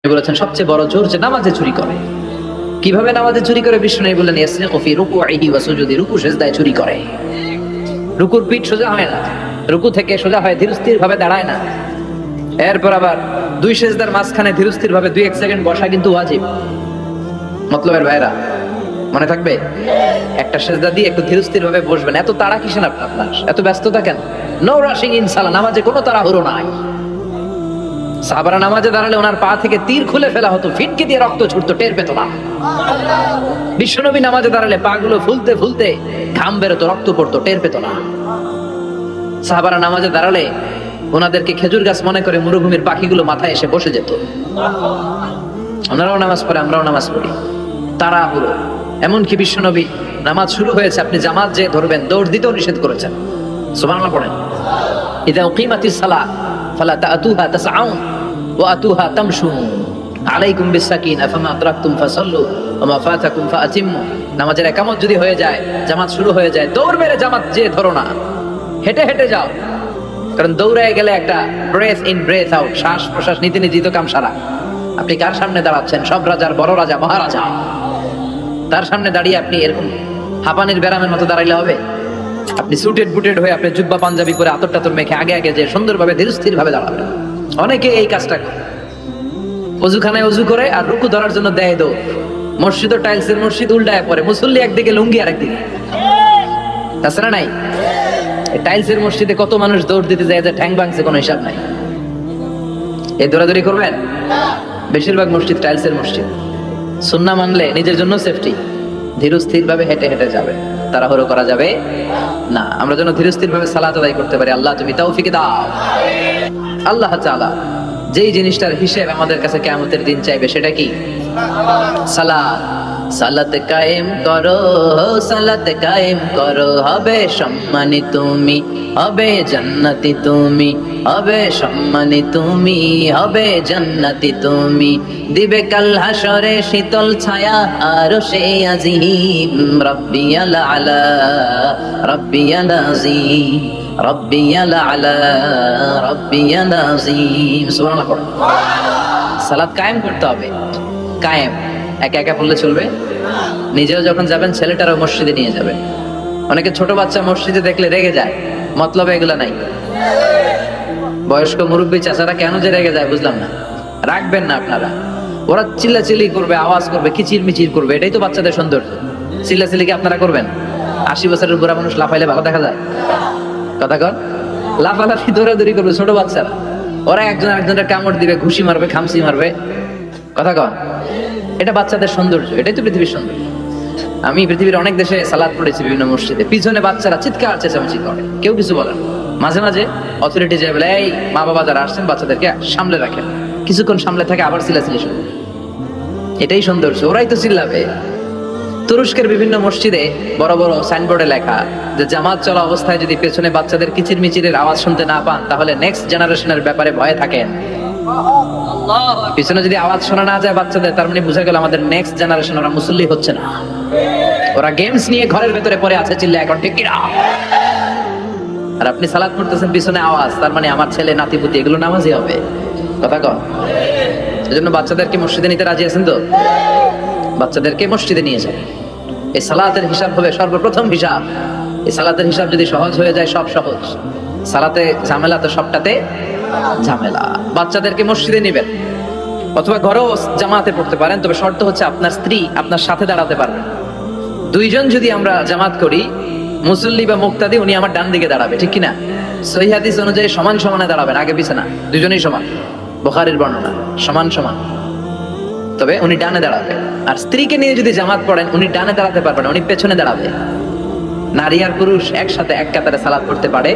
বলেছেন সবচেয়ে বড় চোর যে নামাজে চুরি করে। কিভাবে নামাজে চুরি করে? বিষ্ণু বললেন ইয়াসরিকু ফি রুকুইহি ওয়া সুজুদি, রুকু সিজদায় চুরি করে। রুকুর পিঠ সোজা হয় না, রুকু থেকে সোজা হয়, ধীরস্থির ভাবে দাঁড়ায় না। এরপর আবার দুই সিজদার মাঝখানে ধীরস্থির ভাবে 2-1 সেকেন্ড বসা কিন্তু ওয়াজিব। মতলবের ভাইরা মনে থাকবে, একটা সিজদা দিয়ে একটু ধীরস্থির ভাবে বসবেন। এত তাড়া কিসের আপনার, এত ব্যস্ততা কেন? নো রাশিং ইন সালাহ, নামাজে কোনো তাড়াহুড়ো নাই। সাহাবারা নামাজে দাঁড়ালে ওনার পা থেকে তীর খুলে ফেলা হতো, ফিটকে দিয়ে রক্ত ছুটতো, টের পেত না। বিশ্বনবী নামাজে দাঁড়ালে পা গুলো ফুলতে ফুলতে ঘাম বেরোতো, রক্ত পড়তো, টের পেত না। সাহাবারা নামাজে দাঁড়ালে ওনাদেরকে খেজুর গাছ মনে করে মরুভূমির পাখিগুলো মাথায় এসে বসে যেত। ওনারাও নামাজ পড়ে, আমরাও নামাজ পড়ি, তাড়াহুড়ো। এমনকি বিশ্বনবী নামাজ শুরু হয়েছে, আপনি জামাত যে ধরবেন, দৌড় দিতেও নিষেধ করেছেন। সুবহানাল্লাহ পড়েন। ইযা উকিমাতিস সালাহ ফালা তাতুহা তাসআউন ওয়া আতুহা তামশুন আলাইকুম বিসাকিনা ফামা আদরাকতুম ফাসাল্লু ওয়া মা ফাতাকুম ফাআতিম্মু। নামাজের ইকামত যদি হয়ে যায়, জামাত শুরু হয়ে যায়, দৌড় মেরে জামাত যে ধরো না, হেঁটে হেঁটে যাও। কারণ দৌড়ায় গেলে একটা ব্রেথ ইন ব্রেথ আউট, শ্বাস প্রশ্বাস নিতে নিতে তো কাম সারা। আপনি কার সামনে দাঁড়াচ্ছেন? সব রাজার বড় রাজা, মহারাজা। তার সামনে দাঁড়িয়ে আপনি এরকম হাঁপানির ব্যারামের মতো দাঁড়াইলে হবে? আপনি সুটেড বুটেড হয়ে, আপনি জুব্বা পাঞ্জাবি পরে, আতর টাতর মেখে আগে আগে যে সুন্দরভাবে ধীরস্থির ভাবে দাঁড়াবেন। অনেকে এই কাজটা করে, অজুখানায় অজু করে আর রুকু ধরার জন্য দেয় দৌড়। মসজিদ ও টাইলসের মসজিদ, উল্টায় পরে মুসল্লি একদিকে, লুঙ্গি আরেকদিকে। তাছাড়া নাই, টাইলসের মসজিদে কত মানুষ দৌড় দিতে যায় যে ঠ্যাং ভাঙছে, কোনো হিসাব নাই। এই দৌড়াদৌড়ি করবেন? বেশিরভাগ মসজিদ টাইলসের মসজিদ। সুন্নাহ মানলে নিজের জন্য সেফটি, ধীরস্থির ভাবে হেঁটে হেঁটে যাবে, তাড়াহুড়ো করা যাবে না। আমরা যেন ধীরস্থির ভাবে সালাত আদায় করতে পারি। আল্লাহ তুমি তৌফিক দাও। আল্লাহ তাআলা যেই জিনিসটার হিসেব আমাদের কাছে কিয়ামতের দিন চাইবে, সেটা কি? সালাত। সালাত কায়েম করো, সালাত কায়েম করো, হবে সম্মানী তুমি, হবে জান্নাতি তুমি, হবে সম্মানী তুমি, হবে জান্নাতি তুমি। দিবে কাল হাসরে শীতল ছায়া আরশে আজিম, রাব্বিয়াল আলা, রাব্বিয়াল আযীম, রাব্বিয়াল আলা, রাব্বিয়াল আযীম। সুবহানাল্লাহ। সালাত কায়েম করতে হবে। কায়েম একা একা বললে চলবে? নিজেও যখন যাবেন, ছেলেটারও মসজিদে নিয়ে যাবেন। অনেকে ছোট বাচ্চা মসজিদে দেখলে রেগে যায়, মতলবে এগুলা নাই। বয়স্ক মুরব্বী চাচারা কেন যে রেগে যায় বুঝলাম না। রাখবেন না আপনারা। ওরা চিল্লাচিল্লি করবে, আওয়াজ করবে, কিচির মিচির করবে, এটাই তো বাচ্চাদের সৌন্দর্য। চিল্লাচিল্লি কি আপনারা করবেন? 80 বছরের বুড়া মানুষ লাফাইলে ভালো দেখা যায়? কথা কর। লাফালাফি দৌড়াদৌড়ি করবে ছোট বাচ্চারা, ওরা একজন আরেকজনের কামড় দিবে, ঘুষি মারবে, খামসি মারবে। কথা কর। এটা বাচ্চাদের সৌন্দর্য, এটাই তো পৃথিবীর সৌন্দর্য। আমি পৃথিবীর অনেক দেশে সালাত পড়েছি, বিভিন্ন মসজিদে পিছনে বাচ্চারা চিৎকার চেঁচামেচি করে, কেউ কিছু বলে না। মাঝে মাঝে অথরিটি যায় বলে, এই মা বাবা যারা আসছেন বাচ্চাদেরকে সামলে রাখেন। কিছুক্ষণ সামলে থাকে, আবার চিল্লাচিল্লি শুরু। এটাই সৌন্দর্য, ওরাই তো চিল্লাবে। তুরস্কের বিভিন্ন মসজিদে বড় বড় সাইনবোর্ডে লেখা যে জামাত চলা অবস্থায় যদি পেছনে বাচ্চাদের কিচির মিচিরের আওয়াজ শুনতে না পান, তাহলে নেক্সট জেনারেশনের ব্যাপারে ভয়ে থাকেন। পিছনে যদি আওয়াজ শোনা না যায় বাচ্চাদের, তার মানে বুঝা গেল আমাদের নেক্সট জেনারেশন ওরা মুসল্লি হচ্ছে না, ওরা গেমস নিয়ে ঘরের ভেতরে পড়ে আছে, চিল্লা এখন ঠিক কিনা। আর আপনি সালাত পড়তেছেন, পিছনে আওয়াজ, তার মানে আমার ছেলে নাতিপুতি এগুলো নামাজি হবে। কথা কন। এজন্য বাচ্চাদেরকে মসজিদে নিতে রাজি আছেন তো? বাচ্চাদেরকে মসজিদে নিয়ে যান। এই সালাতের হিসাব হবে সর্বপ্রথম হিসাব। এই সালাতের হিসাব যদি সহজ হয়ে যায়, সব সহজ। সালাতে ঝামেলা তো সবটাতে ঝামেলা। বাচ্চাদেরকে মসজিদে নিবেন, অথবা ঘরেও জামাতে পড়তে পারেন, তবে শর্ত হচ্ছে আপনার স্ত্রী আপনার সাথে দাঁড়াতে পারবেন। দুইজন যদি আমরা জামাত করি, মুসল্লি বা মুক্তাদি, উনি আমার ডান দিকে দাঁড়াবে, ঠিক কিনা? সহিহ হাদিস অনুযায়ী সমান সমানে দাঁড়াবেন, আগে পিছে না, দুজনেই সমান। বুখারীর বর্ণনা, সমান সমান, তবে উনি ডানে দাঁড়াবে। আর স্ত্রীকে নিয়ে যদি জামাত পড়েন, উনি ডানে দাঁড়াতে পারবেন, উনি পেছনে দাঁড়াবে। নারী আর পুরুষ একসাথে এক কাতারে সালাত পড়তে পারে।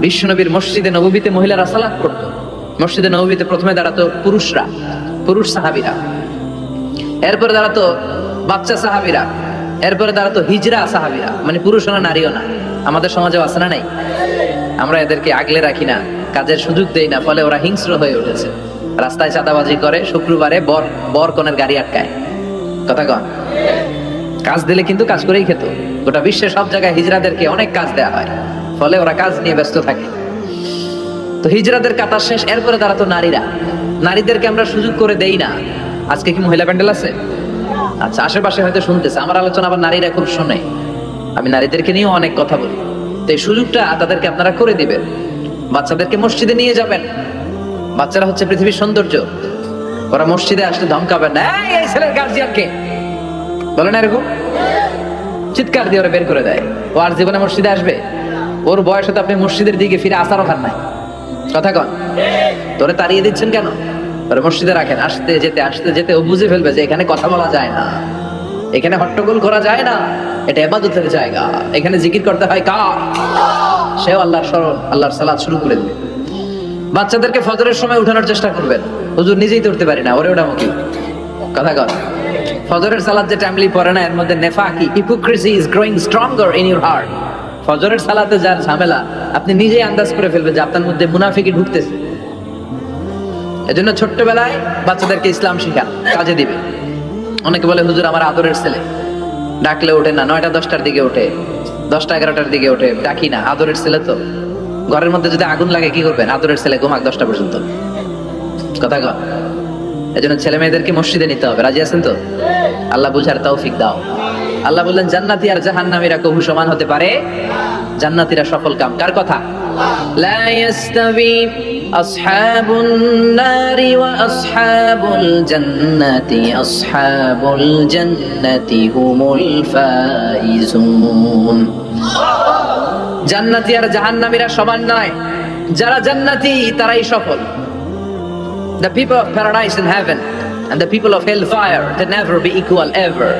বিশ্বনবীর মসজিদে নববীতে মহিলারা সালাত পড়তো। মসজিদে নববীতে প্রথমে দাঁড়াতো পুরুষরা, পুরুষ সাহাবীরা, এরপরে দাঁড়াতো বাচ্চা সাহাবীরা, এরপরে দাঁড়াতো হিজরা সাহাবীরা, মানে পুরুষও না নারীও না। আমাদের সমাজেও আছে না নাই? আমরা এদেরকে আগলে রাখি না, কাজের সুযোগ দেই না, ফলে ওরা হিংস্র হয়ে উঠেছে। রাস্তায় চাঁদাবাজি করে, শুক্রবারে বর কনের গাড়ি আটকায়। কথা কন। কাজ দিলে কিন্তু কাজ করেই খেত। গোটা বিশ্বের সব জায়গায় হিজরাদেরকে অনেক কাজ দেওয়া হয়, ফলে ওরা কাজ নিয়ে ব্যস্ত থাকে। তো হিজরাদের কাতার শেষ, এরপরে দাঁড়াতো নারীরা। নারীদেরকে আমরা সুযোগ করে দেই না। আজকে কি মহিলা প্যান্ডেল আছে? আচ্ছা, আশেপাশে হয়তো শুনতেছে আমার আলোচনা, আবার নারীরা খুব শোনে। আমি নারীদেরকে নিয়েও অনেক কথা বলি। তো এই সুযোগটা তাদেরকে আপনারা করে দিবেন। বাচ্চাদেরকে মসজিদে নিয়ে যাবেন। বাচ্চারা হচ্ছে পৃথিবীর সৌন্দর্য। ওরা মসজিদে আসলে ধমকাবেন না, এই ছেলের গার্জিয়ানকে বলে না, এরকম চিৎকার দিয়ে ওরা বের করে দেয়। ও আর জীবনে মসজিদে আসবে? ওর বয়স হতে আপনি মসজিদের দিকে ফিরে আসারও খান নাই। কথা কন, তোরে তাড়িয়ে দিচ্ছেন কেন? ওরা মসজিদে রাখেন, আসতে যেতে ও বুঝে ফেলবে যে এখানে কথা বলা যায় না, এখানে হট্টগোল করা যায় না, এটা ইবাদতের জায়গা, এখানে জিকির করতে হয় কার? সেও আল্লাহর স্মরণ, আল্লাহর সালাত শুরু করে দেবে। বাচ্চাদেরকে ফজরের সময় উঠানোর চেষ্টা করবেন। হুজুর নিজেই তো উঠতে পারি না, ওরে ওঠাবো কি? কথা কন, ফজরের সালাত যে টাইমলি পড়ে না, এর মধ্যে নেফাকি, hypocrisy is growing stronger in your heart. ফজরের সালাতে যার ঝামেলা, আপনি নিজেই আন্দাজ করে ফেলবেন যে আপনার মধ্যে মুনাফিকি ঢুকতেছে। এজন্য ছোট্টবেলায় বাচ্চাদেরকে ইসলাম শিখান, কাজে দিবে। অনেকে বলে হুজুর আমার আদরের ছেলে, ডাকলে ওঠে না, 9টা 10টার দিকে ওঠে, 10টা 11টার দিকে ওঠে, ডাকি না। আদরের ছেলে তো, ঘরের মধ্যে যদি আগুন লাগে কি করবেন? আদরের ছেলে ঘুমাক 10টা পর্যন্ত। কথা কন, এজন্য ছেলে মেয়েদেরকে মসজিদে নিতে হবে। রাজি আছেন তো? আল্লাহ বুঝার তৌফিক দাও। আল্লাহ বললেন জান্নাতি আর জাহান্নামীরা কবু সমান হতে পারে? জান্নাতীরা সফল কাম। কার কথা? লা ইয়াস্তাবি আসহাবুন নারি ওয়া আসহাবুল জান্নাতি আসহাবুল জান্নাতি হুমুল ফাইজুন। জান্নাতি আর জাহান্নামীরা সমান নয়। যারা জান্নাতি তারাই সফল। The people of paradise in heaven and the people of hellfire, they never be equal ever.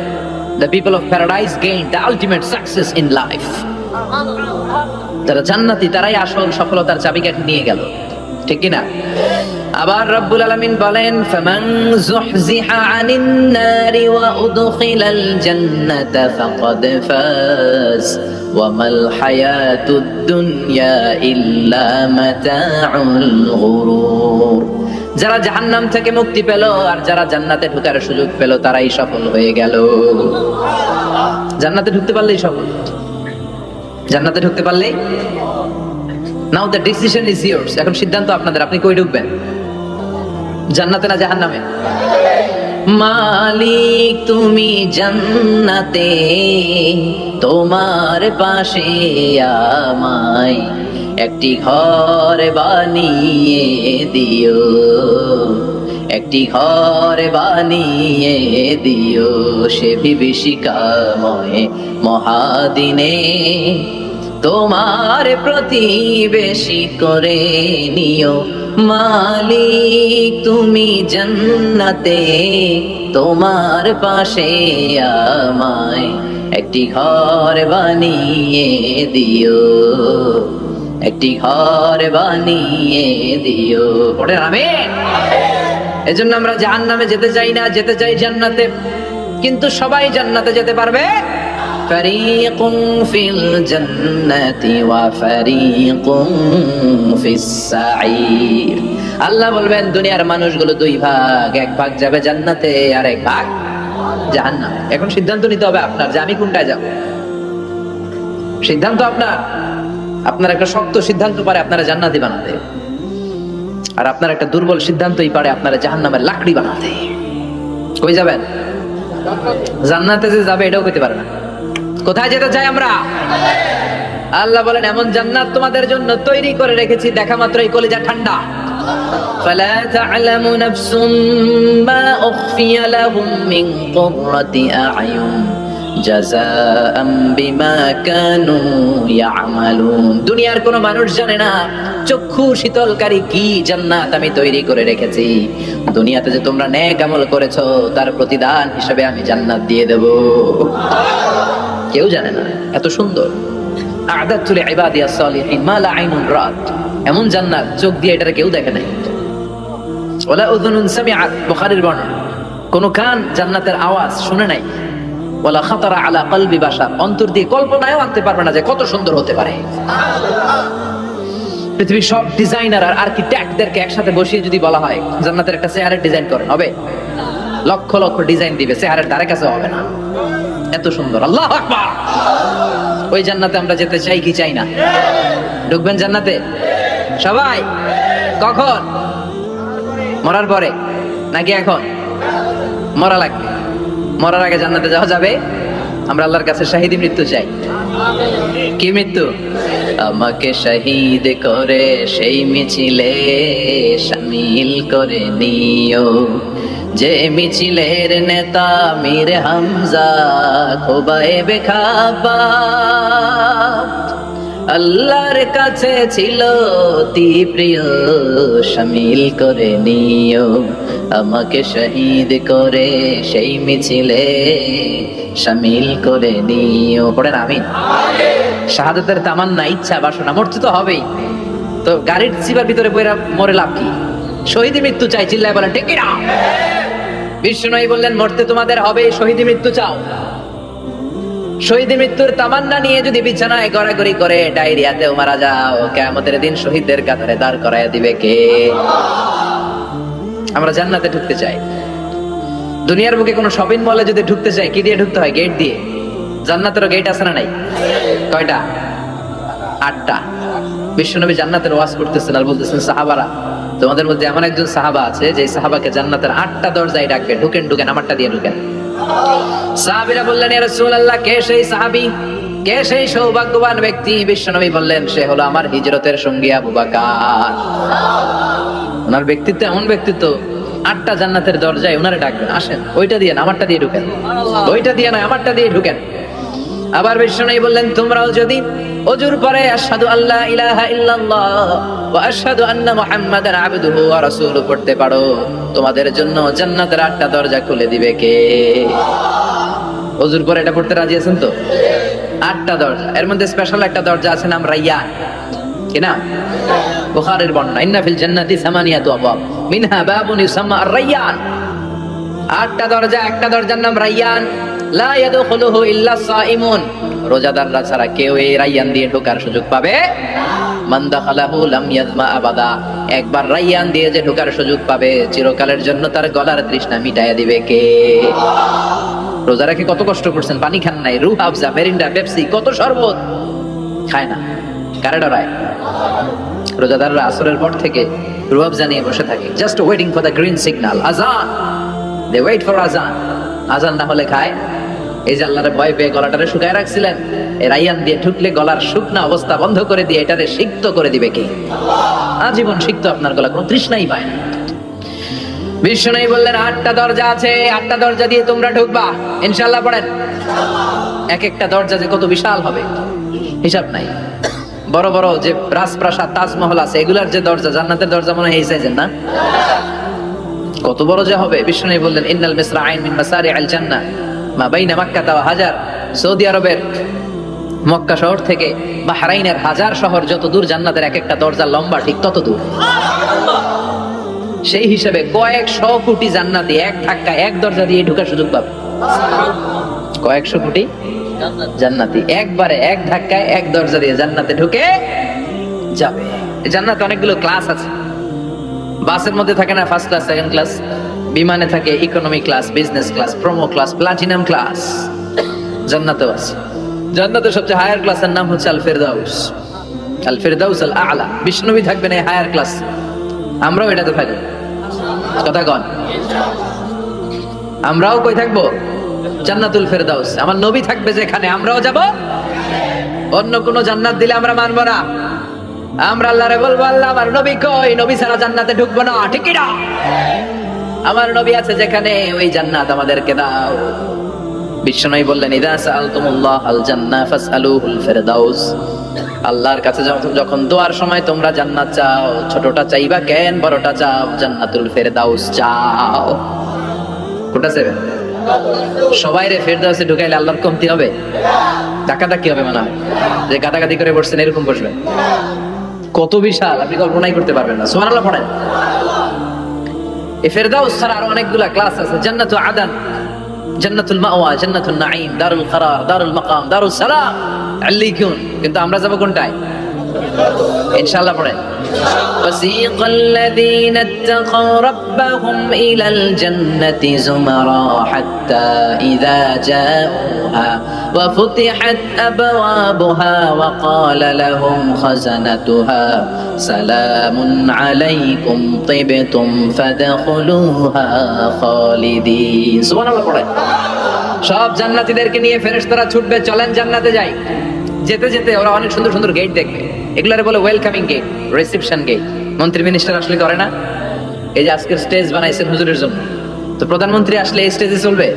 The people of paradise gain the ultimate success in life. যারা জান্নাতি তারাই আসল সফলতার চাবিকাঠি নিয়ে গেল, ঠিক কি না? আবার রব্বুল আলামিন বলেন ফামান যুহজিহা আনিন নারি ওয়া উদখিলাল জান্নাতা ফাকাদ ফাজ ওয়া মাল হায়াতুদ দুনিয়া ইল্লা মাতাউল গুরুর। যারা জাহান্নাম থেকে মুক্তি পেল আর যারা জান্নাতে ঢোকার সুযোগ পেল তারাই সফল হয়ে গেল। জান্নাতে ঢুকতে পারলেই সফল। জান্নাতে ঢুকতে পারলেই। নাও দ্য ডিসিশন ইজ ইয়ার্স। এখন সিদ্ধান্ত আপনাদের, আপনি কই ঢুকবেন? জান্নাতে না জাহান্নামে? মালিক তুমি জান্নাতে, তোমার পাশে আমায় একটি ঘর বানিয়ে দিও, একটি ঘর বানিয়ে দিও সে বিভীষিকাময় মহাদিনে, তোমার প্রতিবেশী করে নিও। মালিক তুমি জান্নাতে, তোমার পাশে আমায় একটি ঘর বানিয়ে দিও, একটি ঘর বানিয়ে দিও। পড়ে আমিন। এজন্য আমরা জাহান্নামে যেতে চাই না, যেতে চাই জান্নাতে। কিন্তু সবাই জান্নাতে যেতে পারবে? ফারিকুন ফিল জান্নাতি ওয়া ফারিকুন ফিস সাঈর। আল্লাহ বলবেন দুনিয়ার মানুষগুলো দুই ভাগ, এক ভাগ যাবে জান্নাতে আর এক ভাগ জাহান্নামে। এখন সিদ্ধান্ত নিতে হবে আপনার যে আমি কোনটায় যাব। সিদ্ধান্ত আপনার। আপনার একটা শক্ত সিদ্ধান্ত পারে আপনারা জান্নাতি বানাতে, আর আপনার একটা দুর্বল সিদ্ধান্তই পারে আপনারা জাহান্নামের লাকড়ি বানাতে। কই যাবেন? জান্নাতে যে যাবে এটাও কইতে পারে না। কোথায় যেতে চাই আমরা? আল্লাহ বলেন এমন জান্নাত তোমাদের জন্য তৈরি করে রেখেছি, দেখা মাত্রই কলিজা ঠান্ডা। ফালা তা'লামু নাফসুম মা উখফিয়া লাহুম মিন কুররাতি আ'য়ুন জাযাআম বিমা কানু ইয়া'মালুন। দুনিয়ার কোন মানুষ জানে না চক্ষু শীতলকারী কি জান্নাত আমি তৈরি করে রেখেছি। দুনিয়াতে যে তোমরা নেক আমল করেছো তার প্রতিদান হিসেবে আমি জান্নাত দিয়ে দেব। কেউ জানে না এত সুন্দর। আ'দাতু লিইবাদিয়াস সালিহিন মা লা আইনুন রাত। এমন জান্নাত চোখ দিয়ে এটা কেউ দেখে নাই। ওয়ালা উযুনুন সামিআত, বুখারীর বর্ণনা। কোন কান জান্নাতের আওয়াজ শুনে নাই। ওয়ালা খাতারা আলা কলবি বাশার, অন্তর দিয়ে কল্পনায়ও আনতে পারবে না যে কত সুন্দর হতে পারে। পৃথিবীর সব ডিজাইনার আর আর্কিটেক্টদেরকে একসাথে বসিয়ে যদি বলা হয় জান্নাতের একটা চেহারের ডিজাইন করেন, হবে? লক্ষ লক্ষ ডিজাইন দিবে, চেহারের ধারে কাছে হবে না। এত সুন্দর। আল্লাহু আকবার। ওই জান্নাতে আমরা যেতে চাই কি চাই না? ঢুকবেন জান্নাতে সবাই? কখন? মরার পরে নাকি এখন? মরা লাগবে। মরার আগে জান্নাতে যাওয়া যাবে? আমরা আল্লাহর কাছে শাহিদি মৃত্যু চাই। কি মৃত্যু? আমাকে শহীদ করে সেই মিছিলে শামিল করে নিও, যে মিছিলের নেতা মীর হামজা খোবায়েবে খাব্বাব। আল্লাহর কাছে ছিল অতি প্রিয়, শামিল করে নিও আমাকে শহীদ করে সেই মিছিলে শামিল করে নিও। পড়েন আমিন। শাহাদাতের তামান্না, ইচ্ছা, বাসনা, মরতে তো হবেই। তো গাড়ির চিপার ভিতরে বইরা মরে লাভ কি? শহীদ মৃত্যু চাই, চিল্লায় বলেন ঠিক কিনা? বিষ্ণু বললেন মরতে তোমাদের হবে, শহীদ মৃত্যু চাও। শহীদ মৃত্যুর তামান্না নিয়ে যদি বিছানায় গড়াগড়ি করে ডায়রিয়াতেও মারা যাও, কিয়ামতের দিন শহীদদের কাতারে দাঁড় করাইয়া দিবে কে? আমরা জান্নাতে ঢুকতে চাই। দুনিয়ার বুকে কোনো শপিং মলে যদি ঢুকতে চাই, কি দিয়ে ঢুকতে হয়? গেট দিয়ে। জান্নাতেরও গেট আছে না নাই? কয়টা? 8টা। বিশ্বনবী জান্নাতের ওয়াজ করতেছেন আর বলতেছেন, সাহাবারা, তোমাদের মধ্যে এমন একজন সাহাবা আছে যে সাহাবাকে জান্নাতের 8টা দরজায় ডাকবে, ঢুকেন ঢুকেন, আমারটা দিয়ে ঢুকেন। সাহাবীরা বললেন, ইয়া রাসূলুল্লাহ, কে সেই সাহাবী, কে সেই সৌভাগ্যবান ব্যক্তি? বিশ্বনবী বললেন, সে হলো আমার হিজরতের সঙ্গী আবু বকর। ওনার ব্যক্তিত্ব এমন ব্যক্তিত্ব, 8টা জান্নাতের দরজায় ওনারে ডাকবেন, আসেন ওইটা দিয়ে না আমারটা দিয়ে ঢুকেন, ওইটা দিয়ে না আমারটা দিয়ে ঢুকেন। আবার বিশ্বনবী বললেন, তোমরাও যদি ওযুর পরে আশহাদু আল্লা ইলাহা ইল্লাল্লাহ ওয়া আশহাদু আন্না মুহাম্মাদান আবদুহু ওয়া রাসূলুহু পড়তে পারো, তোমাদের জন্য জান্নাতের 8টা দরজা খুলে দিবে কে? ওযুর পরে এটা পড়তে রাজি আছেন তো? 8টা দরজা, এর মধ্যে স্পেশাল একটা দরজা আছে, নাম রায়্যান। কি নাম? বুখারীর বর্ণনা, ইন্না ফিল জান্নাতি সামানিয়াতু আবওয়াব মিনহা বাবুন ইউসাম্মা আর-রায়্যান। 8টা দরজা, একটা দরজার নাম রায়্যান। লা ইয়াদখুলুহু ইল্লা সাইমুন, রোজাদাররা ছাড়া কেউ এই রায়্যান দিয়ে ঢোকার সুযোগ পাবে। মান দাখালাহু লাম ইয়াজমা আবাদা, একবার রায়্যান দিয়ে যে ঢোকার সুযোগ পাবে, চিরকালের জন্য তার গলার তৃষ্ণা মিটাইয়া দিবে কে? রোজা রেখে কত কষ্ট করছেন, পানি খান নাই, রুহ আফজা, মেরিন্ডা, পেপসি, কত শরবত খায় না, কারে ডরায়? রোজাদাররা আসরের পর থেকে রুহ আফজা নিয়ে বসে থাকে, just waiting for the green signal, আযান। দে ওয়েট ফর আযান। আযান না হলে খায়। এই যে আল্লাহর ভয় পেয়ে গলাটারে শুকায় রাখছিলেন, এই রায়্যান দিয়ে ঢুকলে গলার শুকনা অবস্থা বন্ধ করে দিয়ে এটারে সিক্ত করে দিবে কে? আজীবন সিক্ত, আপনার গলা কোনো তৃষ্ণাই পায় না। বিষ্ণু বললেন, 8টা দরজা আছে, 8টা দরজা দিয়ে তোমরা ঢুকবা ইনশাআল্লাহ। পড়েন। এক একটা দরজা যে কত বিশাল হবে হিসাব নাই। বড় বড় যে রাজপ্রাসাদ, তাজমহল আছে, এগুলার যে দরজা, জান্নাতের দরজা মনে হয় এই সাইজের না? কত বড় যে হবে। বিষ্ণু বললেন, ইন্নাল মিসরাইন মিন মাসারি'আল জান্নাহ মা বাইনা মাক্কা ওয়া হাজার। সৌদি আরবের মক্কা শহর থেকে বাহরাইনের হাজার শহর যত দূর, জান্নাতের এক একটা দরজা লম্বা ঠিক তত দূর। সেই হিসেবে কয়েকশো কোটি জান্নাতি এক ধাক্কা এক দরজা দিয়ে ঢোকার সুযোগ পাবে। কয়েকশো কোটি জান্নাতি একবারে এক ধাক্কায় এক দরজা দিয়ে জান্নাতে ঢুকে যাবে। জান্নাতে অনেকগুলো ক্লাস আছে। বাসের মধ্যে থাকে না ফার্স্ট ক্লাস, সেকেন্ড ক্লাস? বিমানে থাকে economy class, business class, promo class, platinum class. জান্নাতেও আছে। জান্নাতের সবচেয়ে হায়ার ক্লাসের নাম হচ্ছে আল ফিরদাউস। আল ফিরদাউস আল আ'লা। বিষ্ণুবী থাকবেন এই হায়ার ক্লাস, আমরাও এটাতে থাকবো। কথা কন, আমরাও কই থাকবো? জান্নাতুল ফিরদাউস। আমার নবী থাকবে যেখানে, আমরাও যাব। অন্য কোন জান্নাত দিলে আমরা মানবো না। আমরা আল্লাহরে বলবো, আল্লাহ আমার নবী কই? নবী ছাড়া জান্নাতে ঢুকবো না, ঠিক কি না? আমার নবী আছে যেখানে, ওই জান্নাত আমাদেরকে দাও। বিশ্বনবী বললেন, ইযা সাআলতুমুল্লাহ আল জান্নাহ ফাসআলুহুল ফিরদাউস। আল্লাহর কাছে যখন দোয়ার সময় তোমরা জান্নাত চাও, ছোটটা চাইবা কেন, বড়টা চাও, জান্নাতুল ফিরদাউস চাও। কোনটা চাইবেন? সবাই রে ফিরদাউসে ঢুকাইলে আল্লাহর কমতি হবে? ডাকাডাকি হবে মনে হয়, যে গাদাগাদি করে বসছেন এরকম বসবেন। কত বিশাল, আপনি কল্পনাই করতে পারবেন না। সুবহানাল্লাহ পড়েন। এই ফিরদাউস ছাড়া আরো অনেকগুলা ক্লাস আছে। জান্নাতুল আদান, জান্নাতুল মাওয়া, জান্নাতুন নাঈম, দারুল করার, দারুল মাকাম, দারুস সালাম, আল্লিকুন। কিন্তু আমরা যাব কোনটায়? ইনশাআল্লাহ পড়েন। وسيق الذين اتقوا ربهم إلى الجنة زمرا حتى إذا جاءوها وفتحت أبوابها وقال لهم خزنتها سلام عليكم طبتم فادخلوها خالدين সুবহান আল্লাহ পড়ে। সব জান্নাতীদেরকে নিয়ে ফেরেশতারা ছুটবে, চলেন জান্নাতে যাই। যেতে যেতে ওরা অনেক সুন্দর সুন্দর গেট দেখবে, এগুলারে বলে ওয়েলকামিং গেট, রিসেপশন গেট। মন্ত্রী মিনিস্টার আসলে করে না? এই যে আজকের স্টেজ বানাইছেন হুজুরের জন্য, তো প্রধানমন্ত্রী আসলে এই স্টেজে চলবে,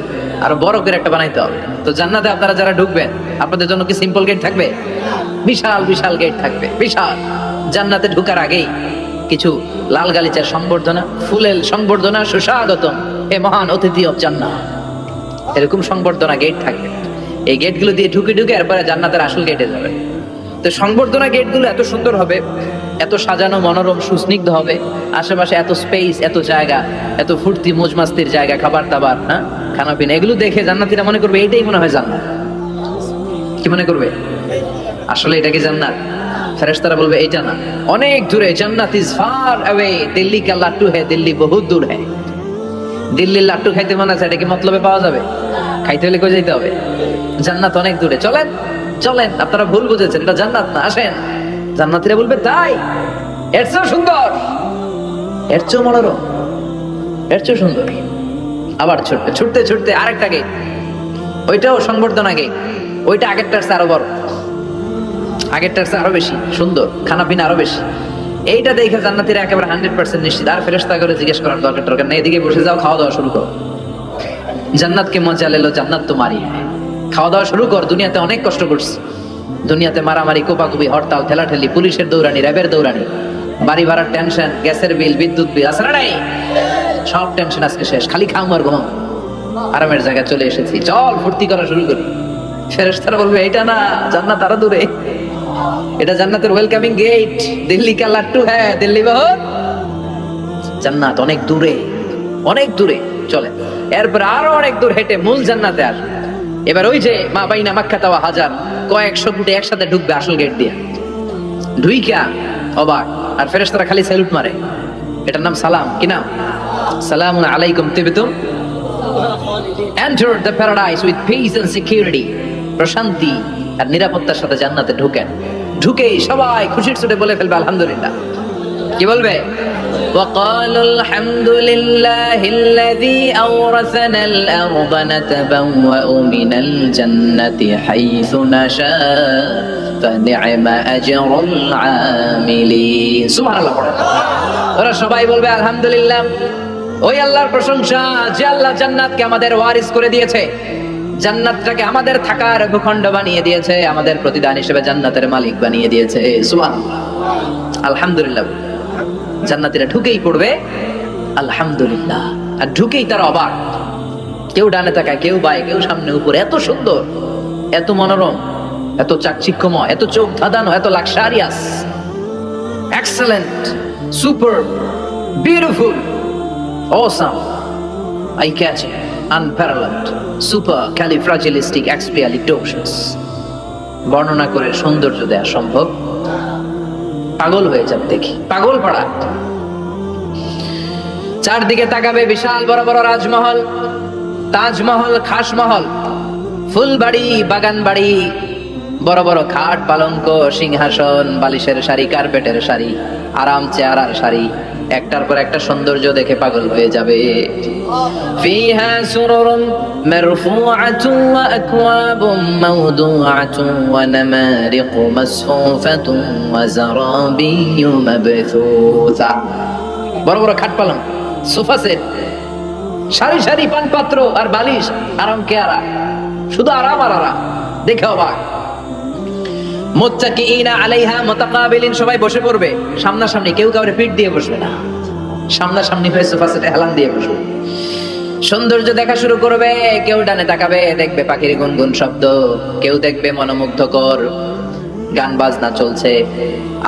আরো বড় করে একটা বানাইতে হবে। তো জান্নাতে আপনারা যারা ঢুকবেন, আপনাদের জন্য কি সিম্পল গেট থাকবে? বিশাল বিশাল গেট থাকবে, বিশাল। জান্নাতে ঢুকার আগেই কিছু লাল গালিচার সংবর্ধনা, ফুলের সংবর্ধনা, সুস্বাগতম হে মহান অতিথি অফ জান্নাত, এরকম সংবর্ধনা গেট থাকবে। এই গেটগুলো দিয়ে ঢুকে ঢুকে এরপরে জান্নাতের আসল গেটে যাবে। তো সংবর্ধনা গেটগুলো এত সুন্দর হবে, এত সাজানো, মনোরম, সুস্নিগ্ধ হবে, আশেপাশে এত স্পেস, এত জায়গা, এত ফুর্তি মজমাস্তির জায়গা, খাবার দাবার, হ্যাঁ, খানা পিনা, এগুলো দেখে জান্নাতীরা মনে করবে এটাই মনে হয় জান্নাত। কি মনে করবে? আসলে এটা কি জান্নাত? ফেরেশতারা বলবে এটা না, অনেক দূরে। জান্নাত ইজ ফার অ্যাওয়ে, দিল্লি কা লাট্টু হ্যায়, দিল্লি বহুত দূর হ্যায়। দিল্লির লাট্টু খাইতে মনে আছে, এটা কি মতলবে পাওয়া যাবে? খাইতে হলে কই যাইতে হবে? জান্নাত অনেক দূরে, চলেন চলেন। আপনারা ভুল বুঝেছেন, এটা জান্নাত না, আসেন। জান্নাতীরা বলবে তাই? এর চেয়েও সুন্দর, এর চেয়েও মনোরম, এর চেয়েও সুন্দর। আবার ছুটবে, ছুটতে ছুটতে আরেকটা গেট, ওইটাও সংবর্ধনা গেট, ওইটা আগেরটার চেয়ে আরো বড়, আগেরটার চেয়ে আরো বেশি সুন্দর, খানা পিনা আরো বেশি। এইটা দেখে জান্নাতীরা একেবারে 100% নিশ্চিত, আর ফেরেশতা করে জিজ্ঞেস করার দরকার নেই, এদিকে বসে যাও, খাওয়া দাওয়া শুরু করো। জান্নাতকে মজা লেলো, জান্নাত তোমারই। খাওয়া দাওয়া শুরু কর, দুনিয়াতে অনেক কষ্ট করছিস, দুনিয়াতে মারামারি, কোপাকুপি, হরতাল, ঠেলাঠেলি, পুলিশের দৌড়ানি, র্যাবের দৌড়ানি, বাড়ি ভাড়ার টেনশন, গ্যাসের বিল, বিদ্যুৎ বিল, আসলে নাই, সব টেনশন আজকে শেষ, খালি খাও আর ঘুম। আরামের জায়গায় চলে এসেছি, চল ফুর্তি করা শুরু করি। ফেরেশতারা বলবে এটা না, জান্নাত আরো দূরে, এটা জান্নাতের ওয়েলকামিং গেট, দিল্লি কা লাট্টু হ্যায়, দিল্লি বহুত, জান্নাত অনেক দূরে, অনেক দূরে। চলে এরপর আরো অনেক দূর হেঁটে মূল জান্নাতে আসবে। এবার ওই যে মা বাইনা মাক্কাতা ওয়া হাজার, কয়েকশো ফুটে একসাথে ঢুকবে আসল গেট দিয়ে, ঢুইকা অবাক। আর ফেরেশতারা খালি স্যালুট মারে, এটার নাম সালাম। কি নাম? সালামুন আলাইকুম তিবতুম, enter the paradise with peace and security, প্রশান্তি আর নিরাপত্তার সাথে জান্নাতে ঢুকেন। ঢুকেই সবাই খুশির সুরে বলে ফেলবে আলহামদুলিল্লাহ। কি বলবে? وقالوا الحمد لله الذي أورثنا الأرض نتبوأ من الجنة حيث نشاء فنعم أجر العاملين سبحان الله। ওরা সবাই বলবে আলহামদুলিল্লাহ, ওই আল্লাহর প্রশংসা যে আল্লাহ জান্নাতকে আমাদের ওয়ারিস করে দিয়েছে, জান্নাতটাকে আমাদের থাকার ভূখণ্ড বানিয়ে দিয়েছে, আমাদের প্রতিদান হিসেবে জান্নাতের মালিক বানিয়ে দিয়েছে। সুবহানাল্লাহ, আলহামদুলিল্লাহ। জান্নাতীরা ঢুকেই পড়বে আলহামদুলিল্লাহ, আর ঢুকেই তারা অবাক, কেউ ডানে তাকায়, কেউ বায়ে, কেউ সামনে উপরে, এত সুন্দর, এত মনোরম, এত চাকচিক্যময়, এত চোখ ধাঁধানো, এত luxurious, excellent, super, beautiful, awesome, eye catching, unparalleled, supercalifragilisticexpialidocious. বর্ণনা করে সৌন্দর্য দেয়া সম্ভব, পাগল হয়ে যাবে দেখি, পাগল পাড়া। চারদিকে তাকাবে বিশাল বড় বড় রাজমহল, তাজমহল, খাসমহল, ফুলবাড়ি, বাগান বাড়ি, বড় বড় খাট, পালঙ্ক, সিংহাসন, বালিশের শাড়ি, কার্পেটের শাড়ি, আরাম চেয়ারার শাড়ি, একটার পর একটা সৌন্দর্য দেখে পাগল হয়ে যাবে। ফিহা সুরুরুন মারফুআতুন ওয়া আকওয়াবুন মাওদুআতুন ওয়া নামারিকু মাসফুফাতুন ওয়া যারাবিয়্যু মাবথুসা। বড় বড় খাট পালঙ্ক, সোফা সেট, সারি সারি পানপাত্র আর বালিশ, আরাম কেয়ারা, শুধু আরাম আর আরাম, দেখে অবাক। মুত্তাকিইনা আলাইহা মুতাকাবিলিন, সবাই বসে পড়বে সামনাসামনি, কেউ কাউরে পিঠ দিয়ে বসবে না, সামনাসামনি হয়ে সোফা সেটে হেলান দিয়ে বসবে। সৌন্দর্য দেখা শুরু করবে, কেউ ডানে তাকাবে, দেখবে পাখির গুনগুন শব্দ, কেউ দেখবে মনোমুগ্ধকর গান বাজনা চলছে,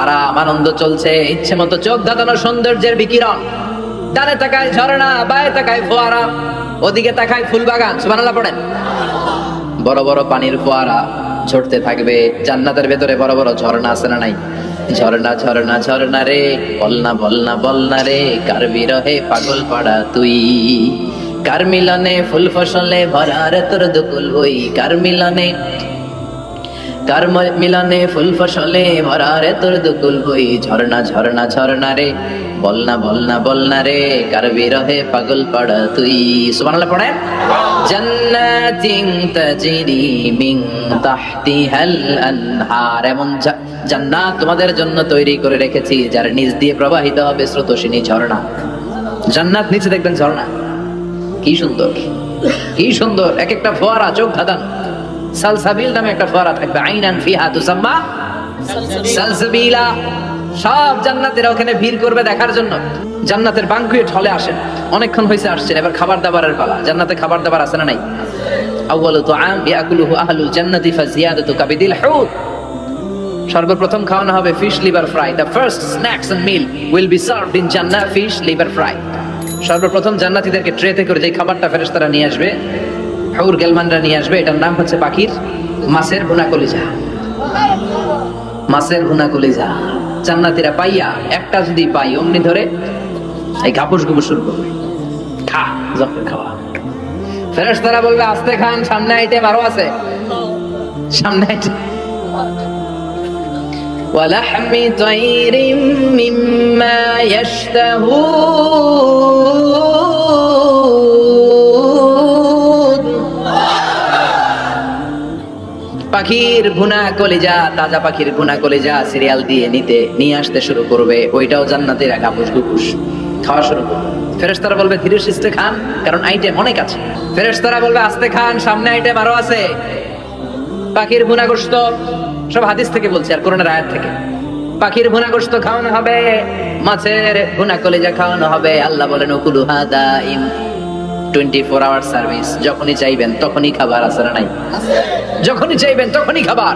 আরাম আনন্দ চলছে, ইচ্ছে মতো চোখ ধাঁধানো সৌন্দর্যের বিকিরণ। ডানে তাকায় ঝর্ণা, বায়ে তাকায় ফোয়ারা, ওদিকে তাকায় ফুলবাগান। সুবহানাল্লাহ পড়েন। বড় বড় পানির ফোয়ারা ঝরতে থাকবে। জান্নাতের ভেতরে বড় বড় ঝর্ণা আছে না নাই? ঝর্ণা ঝর্ণা ঝর্ণা রে, বলনা বলনা বলনা রে, কার বিরহে পাগল পাড়া তুই, কার মিলনে ফুল ফসলে ভরা রে তোর দুকুল বই, কার মিলনে কার মিলনে ফুল ফসলে ভরা রে তোর দুকুল হই, ঝর্ণা ঝর্ণা ঝর্ণা রে বলনা বলনা বলনা রে, কার বিরহে পাগল পাড়া তুই। সুবহানাল্লাহ পড়েন। জান্নাতিন তাজরি মিন তাহতিহাল আনহার, এমন জান্নাত তোমাদের জন্য তৈরি করে রেখেছি যার নিচ দিয়ে প্রবাহিত হবে স্রোতস্বিনী ঝর্ণা। জান্নাত নিচে দেখবেন ঝর্ণা, কি সুন্দর কি সুন্দর, এক একটা ফোয়ারা চোখ ধাঁধানো। সালসাবিল নামে একটা ফোয়ারা থাকবে, আইনান ফিহা তুসাম্মা সালসাবিলা। সব জান্নাতীরা ওখানে ভিড় করবে দেখার জন্য। জান্নাতের বাঙ্কুয়েট হলে আসেন, অনেকক্ষণ হয়েছে আসছেন, এবার খাবার দাবারের পালা। জান্নাতে খাবার দাবার আছে না নাই? আউয়ালু তুআম ইয়াকুলুহু আহলুল জান্নাতি ফাজিয়াদাতু কাবিদিল হুত। সর্বপ্রথম খাওয়ানো হবে fish liver fry. The first snacks and meal will be served in Jannah, fish liver fry. সর্বপ্রথম জান্নাতীদেরকে ট্রেতে করে যে খাবারটা ফেরেশতারা নিয়ে আসবে, হুর গেলমানরা নিয়ে আসবে, এটার নাম হচ্ছে পাখির মাছের ভুনা কলিজা। মাছের ভুনা কলিজা জান্নাতীরা পাইয়া একটা যদি পাই অমনি ধরে এই ঘাপুস ঘুপুস শুরু করবে, খা যখন খাওয়া। ফেরেশতারা বলবে আস্তে খান, সামনে আইটেম আরো আছে, সামনে আইটেম। ولحم طير مما يشتهون, পাখির ভুনা কলিজা, তাজা পাখির ভুনা কলিজা সিরিয়াল দিয়ে নিয়ে আসতে শুরু করবে। ওইটাও জান্নাতীরা ঘাপুস ঘুপুস খাওয়া শুরু করবে। ফেরেশতারা বলবে ধীরে সুস্থে খান, কারণ আইটেম অনেক আছে। ফেরেশতারা বলবে আস্তে খান, সামনে আইটেম আরো আছে। পাখির ভুনা গোশত, সব হাদিস থেকে বলছি আর কোরআনের আয়াত থেকে। পাখির ভুনা গোশত খাওয়ানো হবে, মাছের ভুনা কলিজা খাওয়ানো হবে। আল্লাহ বলেন উকুলুহা দাইম, 24 আওয়ার সার্ভিস, যখনই চাইবেন তখনই খাবার। আছে না নাই? যখনই চাইবেন তখনই খাবার।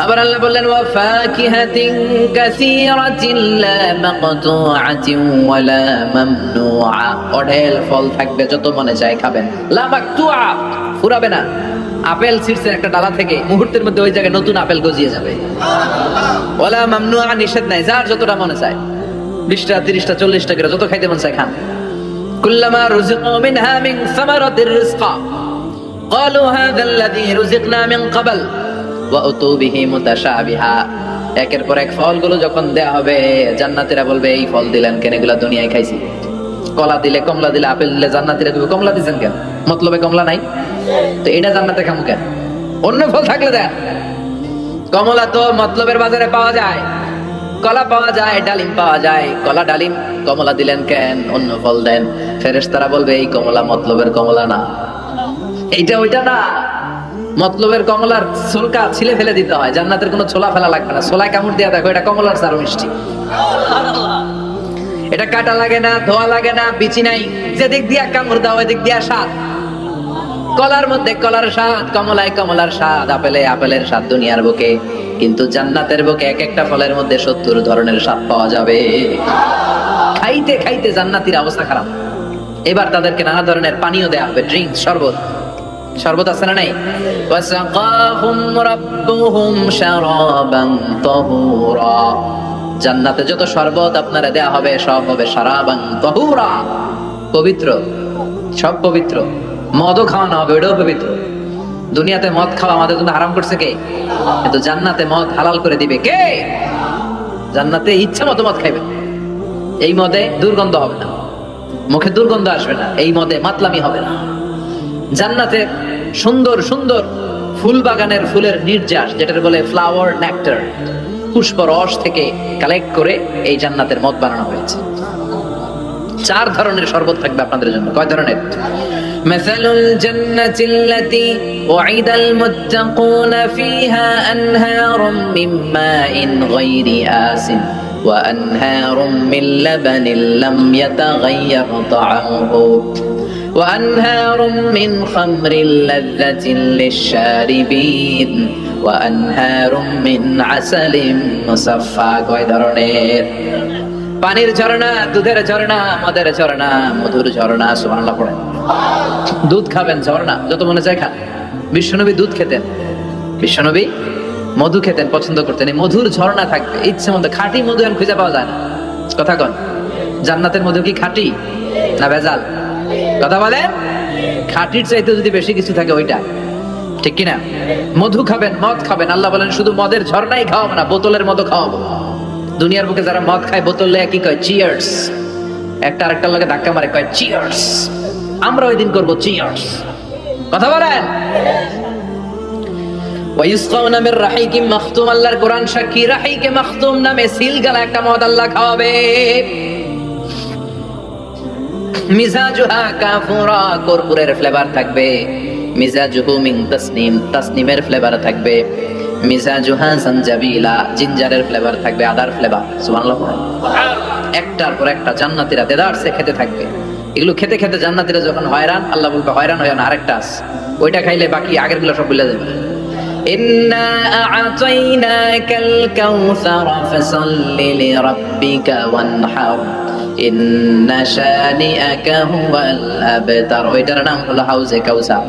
আবার আল্লাহ বললেন ওয়া ফাকিহাতিন কাসীরাতিন লা মাকতুআতিন ওয়া লা মামনুআ, অঢেল ফল থাকবে, যত মনে চায় খাবেন। লা মাকতুআ, ফুরাবে না। আপেল ছিঁড়ছেন একটা ডালা থেকে, মুহূর্তের মধ্যে ওই জায়গায় নতুন আপেল গজিয়ে যাবে। ওয়া লা মামনুআ, নিষেধ নাই, যার যতটা মনে চায়, 20টা 30টা 40টা করে যত খাইতে মন চায় খান। কুল্লামা রুজিকু মিনহা মিন সামারাতির রিজকা ক্বালু হাযা আল্লাযী রুজিকনা মিন ক্বাবল ওয়া উতু বিহি মুতাশাবিহা, একের পর এক ফলগুলো যখন দেয়া হবে, জান্নাতীরা বলবে এই ফল দিলেন কেন, এগুলা দুনিয়ায় খাইছি। কলা দিলে, কমলা দিলে, আপেল দিলে, জান্নাতীরা কইবে কমলা দিবেন কেন, মতলবে কমলা নাই, তো এটা জান্নাতে খামু কেন? অন্য ফল থাকলে দেন। কমলা তো মতলবের বাজারে পাওয়া যায়, কলা পাওয়া যায়, ডালিম পাওয়া যায়, কলা ডালিম, কমলা দিলেন কেন, অন্য ফল দেন। ফেরেশতারা বলবে এই কমলা মতলবের কমলা না, এইটা ওইটা না। মতলবের কমলার ছোলকা ছিলে ফেলে দিতে হয়, জান্নাতের কোনো ছোলা ফেলা লাগবে না। ছোলায় কামড় দিয়া দেখো, এটা কমলার চারু মিষ্টি। এটা কাটা লাগে না, ধোয়া লাগে না, বিচি নাই, যেদিক দিয়া কামড় দাও এদিক দিয়া স্বাদ। কলার মধ্যে কলার স্বাদ, কমলায় কমলার স্বাদ, আপেলে আপেলের স্বাদ দুনিয়ার বুকে, কিন্তু জান্নাতের বুকে এক একটা ফলের মধ্যে 70 ধরনের স্বাদ পাওয়া যাবে। খাইতে খাইতে জান্নাতীর অবস্থা খারাপ। এবার তাদেরকে নানা ধরনের পানীয় দেয়া হবে, ড্রিঙ্ক, শরবত। শরবত আছে না নাই? ওয়াসাকাহুম রাব্বুহুম শারাবান তাহুরা, জান্নাতে যত শরবত আপনারা দেয়া হবে সব হবে শারাবান তাহুরা, পবিত্র, সব পবিত্র। মদও খাওয়ানো হবে, ওটাও পবিত্র। দুনিয়াতে মদ খাওয়া আমাদের জন্য হারাম করছে কে? কিন্তু জান্নাতে মদ হালাল করে দিবে কে? জান্নাতে ইচ্ছা মতো মদ খাইবে। এই মদে দুর্গন্ধ হবে না, মুখে দুর্গন্ধ আসবে না, এই মদে মাতলামি হবে না। জান্নাতে সুন্দর সুন্দর ফুল বাগানের ফুলের নির্যাস, যেটার বলে ফ্লাওয়ার নেক্টার, পুষ্প রস থেকে কালেক্ট করে এই জান্নাতের মদ বানানো হয়েছে। 4 ধরনের শরবত থাকবে আপনাদের জন্য। কয় ধরনের? মাসালুল জান্নাতিল লাতী উইদাল মুত্তাকুনা ফিহা আনহারুম মিন মাইন গায়রি আসিন ওয়া আনহারুম মিন লাবানিন লাম ইয়াতাগায়্যার তা'আমুহু ওয়া আনহারুম মিন খামরিন লাযযাতিন লিশ-শারিবিন ওয়া আনহারুম মিন আসালিন মুসাফফা। কয় ধরনের? পানির ঝর্ণা, দুধের ঝর্ণা, মদের ঝর্ণা, মধুর ঝর্ণা। সুবহানাল্লাহ পড়েন। দুধ খাবেন, ঝর্ণা যত মনে চায় খান। বিশ্বনবী দুধ খেতেন, বিশ্বনবী মধু খেতেন, পছন্দ করতেন। এই মধুর ঝর্ণা থাকবে, ইচ্ছে মতো। খাঁটি মধু এখন খুঁজে পাওয়া যায় না। কথা কন, জান্নাতের মধু কি খাঁটি না ভেজাল? কথা বলেন। খাঁটির চাইতে যদি বেশি কিছু থাকে ওইটা ঠিক কিনা? মধু খাবেন, মদ খাবেন, আল্লাহ বলেন শুধু মদের ঝর্ণাই খাওয়াবো না, বোতলের মতো খাওয়াবো। দুনিয়ার বুকে যারা মদ খায় বোতল লয়ে কি কয়? চিয়ার্স। একটা আরেকটার লগে ধাক্কা মারে, কয় চিয়ার্স। আমরা ওই দিন করবো চিয়ার্স। কথা বলেন। ওয়ায়ুসকাউনা মির রাহিকিম মাখতুম, আল্লাহর কোরআন সাক্ষী, রাহিকে মাখতুম নামে সিলগালা একটা মদ আল্লাহ খাওয়াবে। মিজাজুহা কাফুরা, কর্পূরের ফ্লেভার থাকবে। মিজাজুহু মিন তাসনিম, তাসনিমের ফ্লেভার থাকবে। মিজাজুহা জানজাবিলা, জিঞ্জারের ফ্লেভার থাকবে, আদার ফ্লেভার। সুবহানাল্লাহ। একটার পর একটা জান্নাতীরা দেদারসে খেতে থাকবে। এগুলো খেতে খেতে জান্নাতীরা যখন হয়রান, আল্লাহ বলবে হয়রান হয় না, আরেকটা আছে, ওইটা খাইলে বাকি আগের গুলো সব ভুলে যাবে। ইন্না আ'তাইনাকাল কাউসার ফাসাল্লি লিরাব্বিকা ওয়ানহার ইন্না শানিআকা হুয়াল আবতার। ওইটার নাম হলো হাউজে কাউসার।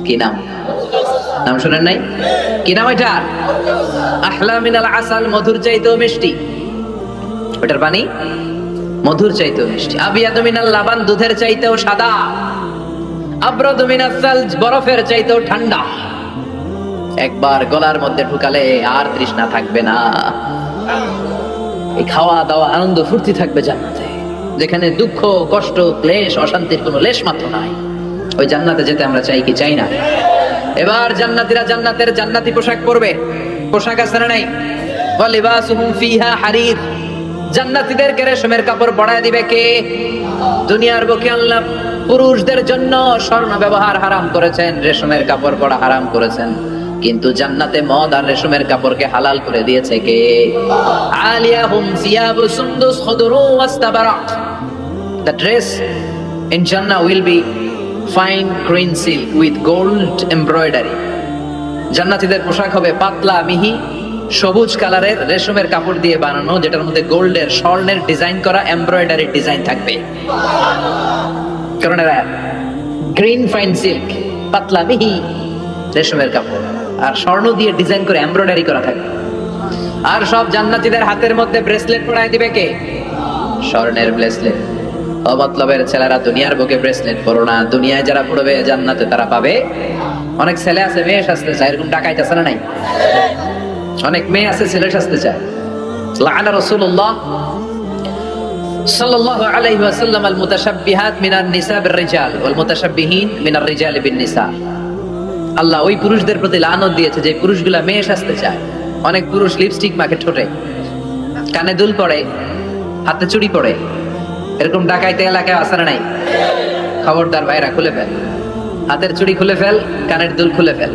কি নাম? নাম শুনেন নাই? কি নাম এটা? আহলা মিনাল আসাল, মধুর চাইতেও মিষ্টি। ওটার পানি মধুর চাইতেও মিষ্টি। আবিয়াদু মিনাল লাবান, দুধের চাইতেও সাদা। আবরাদু মিনাস সালজ, বরফের চাইতেও ঠান্ডা। একবার গলার মধ্যে ঢুকালে আর তৃষ্ণা থাকবে না। এই খাওয়া দাওয়া আনন্দ ফুর্তি থাকবে জান্নাতে, যেখানে দুঃখ কষ্ট ক্লেশ অশান্তির কোনো লেশ মাত্র নাই। ওই জান্নাতে যেতে আমরা চাই কি চাই না? এবার জান্নাতীরা জান্নাতের জান্নাতি পোশাক পরবে। পোশাক আছে না নাই? ওয়ালিবাসুহুম ফিহা হারির, জান্নাতীদেরকে রেশমের কাপড় পরায় দিবে কে? দুনিয়ার বুকে আল্লাহ পুরুষদের জন্য স্বর্ণ ব্যবহার হারাম করেছেন, রেশমের কাপড় পরা হারাম করেছেন, কিন্তু জান্নাতে মদ আর রেশমের কাপড়কে হালাল করে দিয়েছে কে? আলিয়াহুম সিয়াবু সুন্দুস খুদরু ওয়াস্তাবারাক। The dress in Jannah will be fine green silk with gold embroidery. জান্নাতীদের পোশাক হবে পাতলা মিহি সবুজ কালারের রেশমের কাপড় দিয়ে বানানো, যেটার মধ্যে গোল্ডের স্বর্ণের ডিজাইন করা এমব্রয়ডারি ডিজাইন থাকবে। কারণ এরা গ্রিন ফাইন সিল্ক, পাতলা মিহি রেশমের কাপড় আর স্বর্ণ দিয়ে ডিজাইন করে এমব্রয়ডারি করা থাকবে। আর সব জান্নাতীদের হাতের মধ্যে ব্রেসলেট পরায় দিবে কে? স্বর্ণের ব্রেসলেট। অমতলবের ছেলেরা দুনিয়ার বুকে ব্রেসলেট পরো না, দুনিয়ায় যারা পড়বে জান্নাতে তারা পাবে। অনেক ছেলে আছে মেয়ে সাজতে চায়, এরকম ডাকাইতেছে না নাই? অনেক মেয়ে আছে ছেলে সাজতে চায়। লাআনা রাসূলুল্লাহ সাল্লাল্লাহু আলাইহি ওয়াসাল্লাম আল মুতাশাব্বিহাত মিনান নিসা বির রিজাল ওয়াল মুতাশাব্বিহিন মিনার রিজাল বিন নিসা। আল্লাহ ওই পুরুষদের প্রতি লানত দিয়েছে যে পুরুষগুলা মেয়ে সাজতে চায়। অনেক পুরুষ লিপস্টিক মাখে ঠোঁটে, কানে দুল পড়ে, হাতে চুড়ি পড়ে। এরকম ডাকাইতে এলাকায় আসে না নাই? খবরদার ভাইরা, খুলে ফেল হাতের চুড়ি, খুলে ফেল কানের দুল, খুলে ফেল।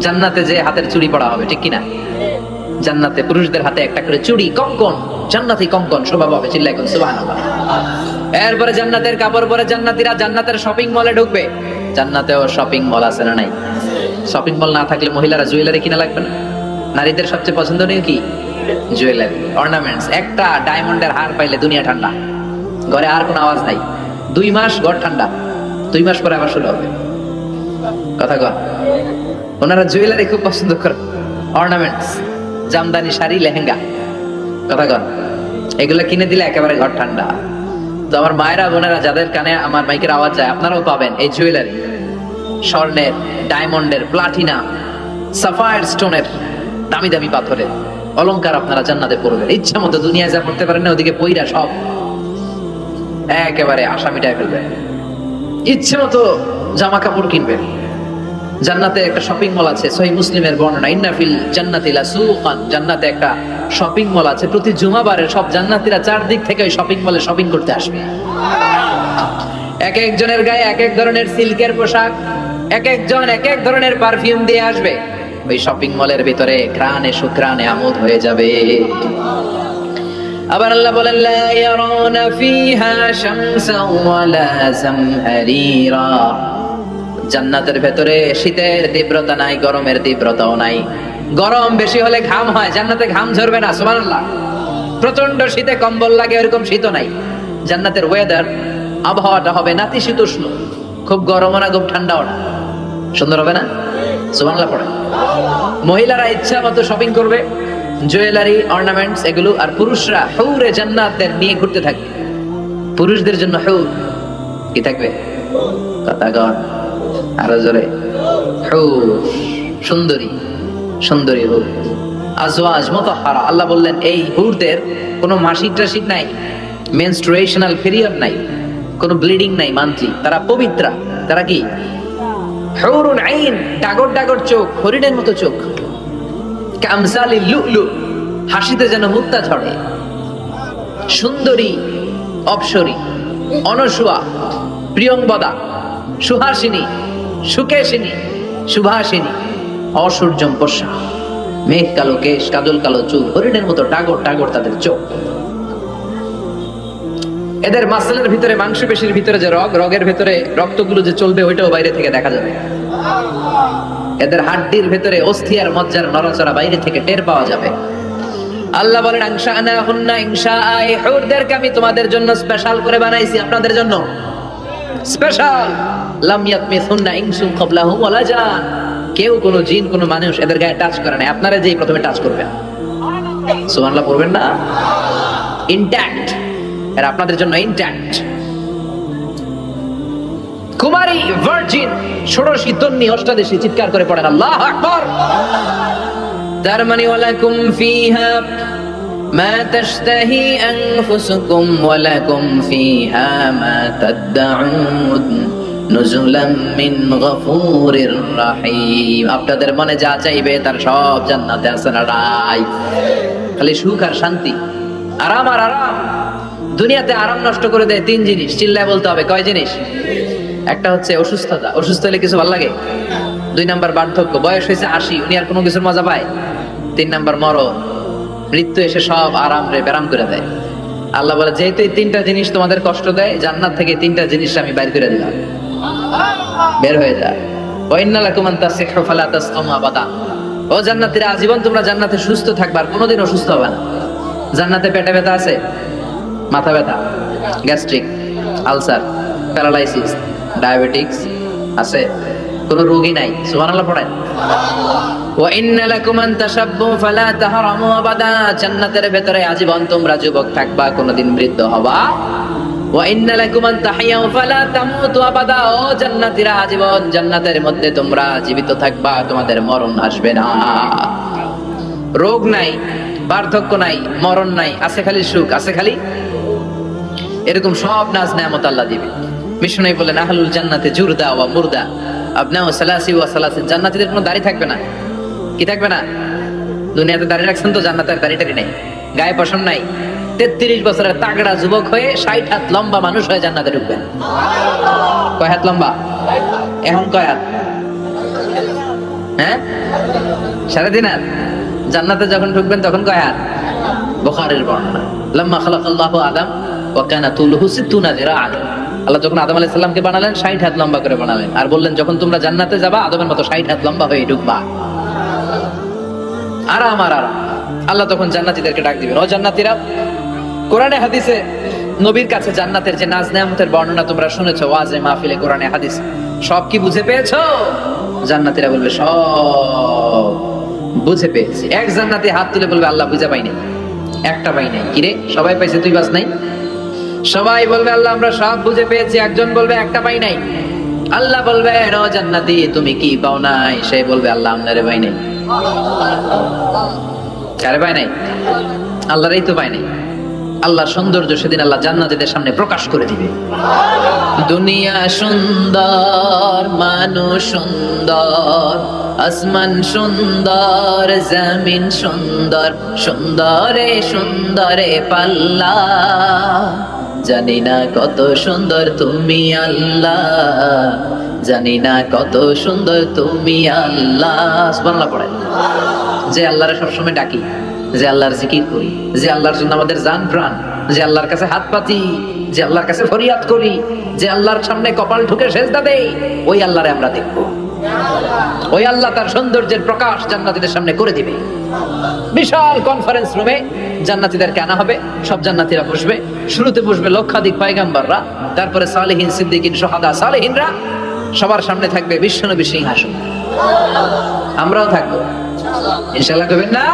জান্নাতে যে হাতের চুড়ি পড়া হবে, ঠিক কিনা? জান্নাতে পুরুষদের হাতে একটা করে চুড়ি, কঙ্কন, জান্নাতি কঙ্কন শোভা পাবে। চিল্লাই কোন সুবহানাল্লাহ। এরপরে জান্নাতের কাপড় পরে জান্নাতীরা জান্নাতের শপিং মলে ঢুকবে। জান্নাতেও শপিং মল আছে না নাই? শপিং মল না থাকলে মহিলারা জুয়েলারি কিনা লাগবে না? নারীদের সবচেয়ে পছন্দনীয় কি? Jewellery, ornaments. একটা ডায়মন্ডের হার পাইলে দুনিয়া ঠান্ডা, ঘরে আর কোনো আওয়াজ নাই। 2 মাস ঘর ঠান্ডা, 2 মাস পরে আবার শুরু হবে। কথা কর। ওনারা জুয়েলারি খুব পছন্দ করে, অর্নামেন্টস, জামদানি শাড়ি, লেহেঙ্গা। কথা কর। এগুলো কিনে দিলে একেবারে ঘর ঠান্ডা। তো আমার মায়েরা বোনেরা যাদের কানে আমার মাইকের আওয়াজ যায়, আপনারাও পাবেন এই জুয়েলারি, স্বর্ণের, ডায়মন্ডের, প্লাটিনা, সাফায়ার স্টোনের, দামি দামি পাথরের অলংকার আপনারা জান্নাতে পড়বেন। ইচ্ছা মতো দুনিয়ায় যা পড়তে পারেন না, ওদিকে পইরা সব একেবারে আসামিটায় ফেলবেন। ইচ্ছে মতো জামা কাপড় কিনবেন। জান্নাতে একটা শপিং মল আছে, সহিহ মুসলিমের বর্ণনা, ইন্না ফিল জান্নাতি লাসুকান, জান্নাতে একটা শপিং মল আছে। প্রতি জুমাবারে সব জান্নাতীরা চারদিক থেকে ওই শপিং মলে শপিং করতে আসবে। এক একজনের গায়ে এক এক ধরনের সিল্কের পোশাক, এক একজন এক এক ধরনের পারফিউম দিয়ে আসবে। ওই শপিং মলের ভিতরে ঘ্রাণে সুঘ্রাণে আমোদ হয়ে যাবে। আবার আল্লাহ বলেন লা ইয়ারাউনা ফিহা শামসান ওয়ালা জামহারিরা, জান্নাতের ভেতরে শীতের তীব্রতা নাই, গরমের তীব্রতাও নাই। গরম বেশি হলে ঘাম হয়, জান্নাতে ঘাম ঝরবে না। সুবহানাল্লাহ। প্রচন্ড শীতে কম্বল লাগে, এরকম শীত নাই। জান্নাতের ওয়েদার, আবহাওয়াটা হবে নাতিশীতোষ্ণ, খুব গরমও না খুব ঠান্ডাও না। সুন্দর হবে না? সুবহানাল্লাহ পড়ে। মহিলারা ইচ্ছা মতো শপিং করবে, জুয়েলারি, অর্নামেন্টস এগুলো। আর পুরুষরা হুরে জান্নাতদের নিয়ে ঘুরতে থাকবে। পুরুষদের জন্য হুর কি থাকবে? কথা কর আরো জোরে। হুর, সুন্দরী সুন্দরী হুর, আজওয়াজ মুতাহহারা। আল্লাহ বললেন এই হুরদের কোনো মাসিক টাসিক নাই, মেনস্ট্রুয়েশনাল পিরিয়ড নাই, কোনো ব্লিডিং নাই মান্থলি, তারা পবিত্রা। তারা কি? হুরুন আইন, ডাগর ডাগর চোখ, হরিণের মতো চোখ, কামসালিল লুলু, হাসিতে যেন মুক্তা ঝরে। সুন্দরী, অপসরী, অনসুয়া, প্রিয়ংবদা, সুহাসিনী, সুকেশিনী, সুভাষিনী, অসূর্যম পোষা, মেঘ কালো কেশ, কাজল কালো চুল, হরিণের মতো ডাগর ডাগর তাদের চোখ। এদের মাসলের ভিতরে, মাংসপেশির ভিতরে যে রগের ভিতরে রক্তগুলো যে চলবে ওইটাও বাইরে থেকে দেখা যাবে। এদের হাড্ডির ভিতরে অস্থি আর মজ্জার নড়াচড়া বাইরে থেকে টের পাওয়া যাবে। আল্লাহ বলেন আনশাআনাহুন্না ইনশাআ, এই হুরদেরকে আমি তোমাদের জন্য স্পেশাল করে বানাইছি, আপনাদের জন্য স্পেশাল। লাম ইয়াতমিসুন্না ইনসুন ক্বাবলাহুম ওয়ালা জান, কেউ কোনো জিন কোনো মানুষ এদের গায়ে টাচ করে নাই, আপনারা যেই প্রথমে টাচ করবেন। সুবহানাল্লাহ পড়বেন না? ইনট্যাক্ট, এরা আপনাদের জন্য ইনট্যাক্ট। কুমারী, ভার্জিন, ষোড়শী, তন্নি, অষ্টাদশী, চিৎকার করে পড়েন আল্লাহু আকবার। তার মানে ওয়ালাকুম ফিহা মা তাশতাহি আনফুসুকুম ওয়ালাকুম ফিহা মা তাদউন নুজুলাম মিন গফুরির রহিম। আপনাদের মনে যা চাইবে তার সব জান্নাতে আছে না রাই। খালি সুখ আর শান্তি, আরাম আর আরাম। দুনিয়াতে আরাম নষ্ট করে দেয় তিন জিনিস, চিল্লায় বলতে হবে। কয় জিনিস? একটা হচ্ছে অসুস্থতা, অসুস্থ হলে কিছু ভালো লাগে। 2 নাম্বার বার্ধক্য, বয়স হয়েছে 80, উনি আর কোনো কিছুর মজা পায়। 3 নাম্বার মরণ, মৃত্যু এসে সব আরাম রে বেরাম করে দেয়। আল্লাহ বলে যেহেতু এই 3টা জিনিস তোমাদের কষ্ট দেয়, জান্নাত থেকে 3টা জিনিস আমি বাইর করে দিলাম, বের হয়ে যায়। ওয়া ইন্না লাকুম আন তাসিহু ফালা তাসকামু আবাদা। ও জান্নাতীরা, আজীবন তোমরা জান্নাতে সুস্থ থাকবে, আর কোনোদিন অসুস্থ হবে না। জান্নাতে পেটে ব্যথা আছে, মাথা ব্যথা, গ্যাস্ট্রিক, আলসার, প্যারালাইসিস, ডায়াবেটিক্স আছে, কোনো রোগই নাই। সুবহানাল্লাহ পড়েন। ওয়া ইন্না লাকুম আন তাশাব্বু ফালা তাহরামু আবাদা, জান্নাতের ভেতরে আজীবন তোমরা যুবক থাকবা, কোনোদিন বৃদ্ধ হবা। ওয়া ইন্না লাকুম আন তাহইয়াউ ফালা তামুতু আবাদা, ও জান্নাতীরা, আজীবন জান্নাতের মধ্যে তোমরা জীবিত থাকবা, তোমাদের মরণ আসবে না। রোগ নাই, বার্ধক্য নাই, মরণ নাই, আছে খালি সুখ, আছে খালি এরকম সব নাজ নেয়ামত আল্লাহ দিবে। বিষ্ণু বলেন আহলুল জান্নাতে জুরদা ওয়া মুরদা আবনাউ সালাসি ওয়া সালাসিন, জান্নাতীদের কোনো দাড়ি থাকবে না। কি থাকবে না? দুনিয়াতে দাড়ি রাখছেন তো, জান্নাতের দাড়ি টাড়ি নাই, গায়ে পশম নাই। 33 বছরের তাগড়া যুবক হয়ে 60 হাত লম্বা মানুষ হয়ে জান্নাতে ঢুকবেন। কয় হাত লম্বা? এখন কয় হাত? হ্যাঁ, 3.5 হাত। জান্নাতে যখন ঢুকবেন তখন কয় হাত? বুখারীর বর্ণনা, লাম্মা খালাকাল্লাহু আদম ওয়া কানা তুলুহু 60 যিরাআন। আল্লাহ যখন আদম আলাইহিস সালামকে বানালেন 60 হাত লম্বা করে বানালেন, আর বললেন যখন তোমরা জান্নাতে যাবা আদমের মতো 60 হাত লম্বা হয়ে ঢুকবা। আরাম আর আরাম। আল্লাহ তখন জান্নাতীদেরকে ডাক দিবেন, ও জান্নাতীরা, কোরআনে হাদিসে নবীর কাছে জান্নাতের যে নাজ নেয়ামতের বর্ণনা তোমরা শুনেছো ওয়াজে মাহফিলে, কোরআনে হাদিস, সব কি বুঝে পেয়েছো? জান্নাতীরা বলবে সব বুঝে পেয়েছি। এক জান্নাতি হাত তুলে বলবে আল্লাহ বুঝে পাই নাই, একটা পাই নাই। কিরে, সবাই পাইছে, তুই বাস নাই? সবাই বলবে আল্লাহ আমরা সব বুঝে পেয়েছি, একজন বলবে একটা পাই নাই। আল্লাহ বলবে ও জান্নাতি তুমি কি পাও নাই? সে বলবে আল্লাহ আমনারে পাই নাই। কারে পাই নাই? আল্লাহরই তো পাই নাই। আল্লাহর সৌন্দর্য সেদিন আল্লাহ জান্নাতীদের সামনে প্রকাশ করে দিবে। দুনিয়া সুন্দর, মানুষ সুন্দর, আসমান সুন্দর, জমিন সুন্দর, সুন্দরে সুন্দরে পাল্লা, জানি না কত সুন্দর তুমি আল্লাহ, জানি না কত সুন্দর তুমি আল্লাহ। সুবহানাল্লাহ পড়েন। যে আল্লাহরে সবসময় ডাকি, যে আল্লাহর জিকির করি, যে আল্লাহর জন্য আমাদের জান প্রাণ, যে আল্লাহর কাছে হাত পাতি, যে আল্লাহর কাছে ফরিয়াদ করি, যে আল্লাহর সামনে কপাল ঠুকে সেজদা দেই, ওই আল্লাহরে আমরা দেখবো। ওই আল্লাহ তার সৌন্দর্যের প্রকাশ জান্নাতীদের সামনে করে দিবে। বিশাল কনফারেন্স রুমে জান্নাতীদেরকে আনা হবে, সব জান্নাতীরা বসবে। শুরুতে বসবে লক্ষাধিক পয়গম্বররা, তারপরে সালেহিন, সিদ্দিকিন, শুহাদা, সালেহিনরা, সবার সামনে থাকবে বিশ্বনবী সিংহাসন। আমরাও থাকবো ইনশাআল্লাহ, কবেন না?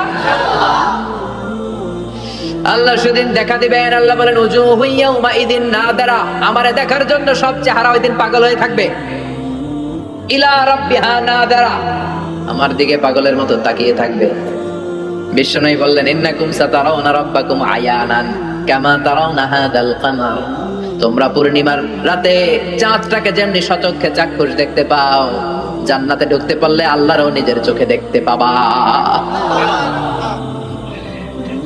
আল্লাহ সেদিন দেখা দিবেন। আল্লাহ বলেন উজুহু ইয়াউমা ইদিন নাদিরা, আমারে দেখার জন্য সব চেহারা ওই দিন পাগল হয়ে থাকবে। ইলা রাব্বিহা নাদারা, আমার দিকে পাগলের মতো তাকিয়ে থাকবে। বিশ্বনবী বললেন ইন্নাকুম সাতারাউনা রাব্বাকুম আয়ানান কামা তারাউনা হাদাল কামার, তোমরা পূর্ণিমার রাতে চাঁদটাকে যেমনি সচক্ষে চাক্ষুষ দেখতে পাও, জান্নাতে ঢুকতে পারলে আল্লাহরও নিজের চোখে দেখতে পাবা।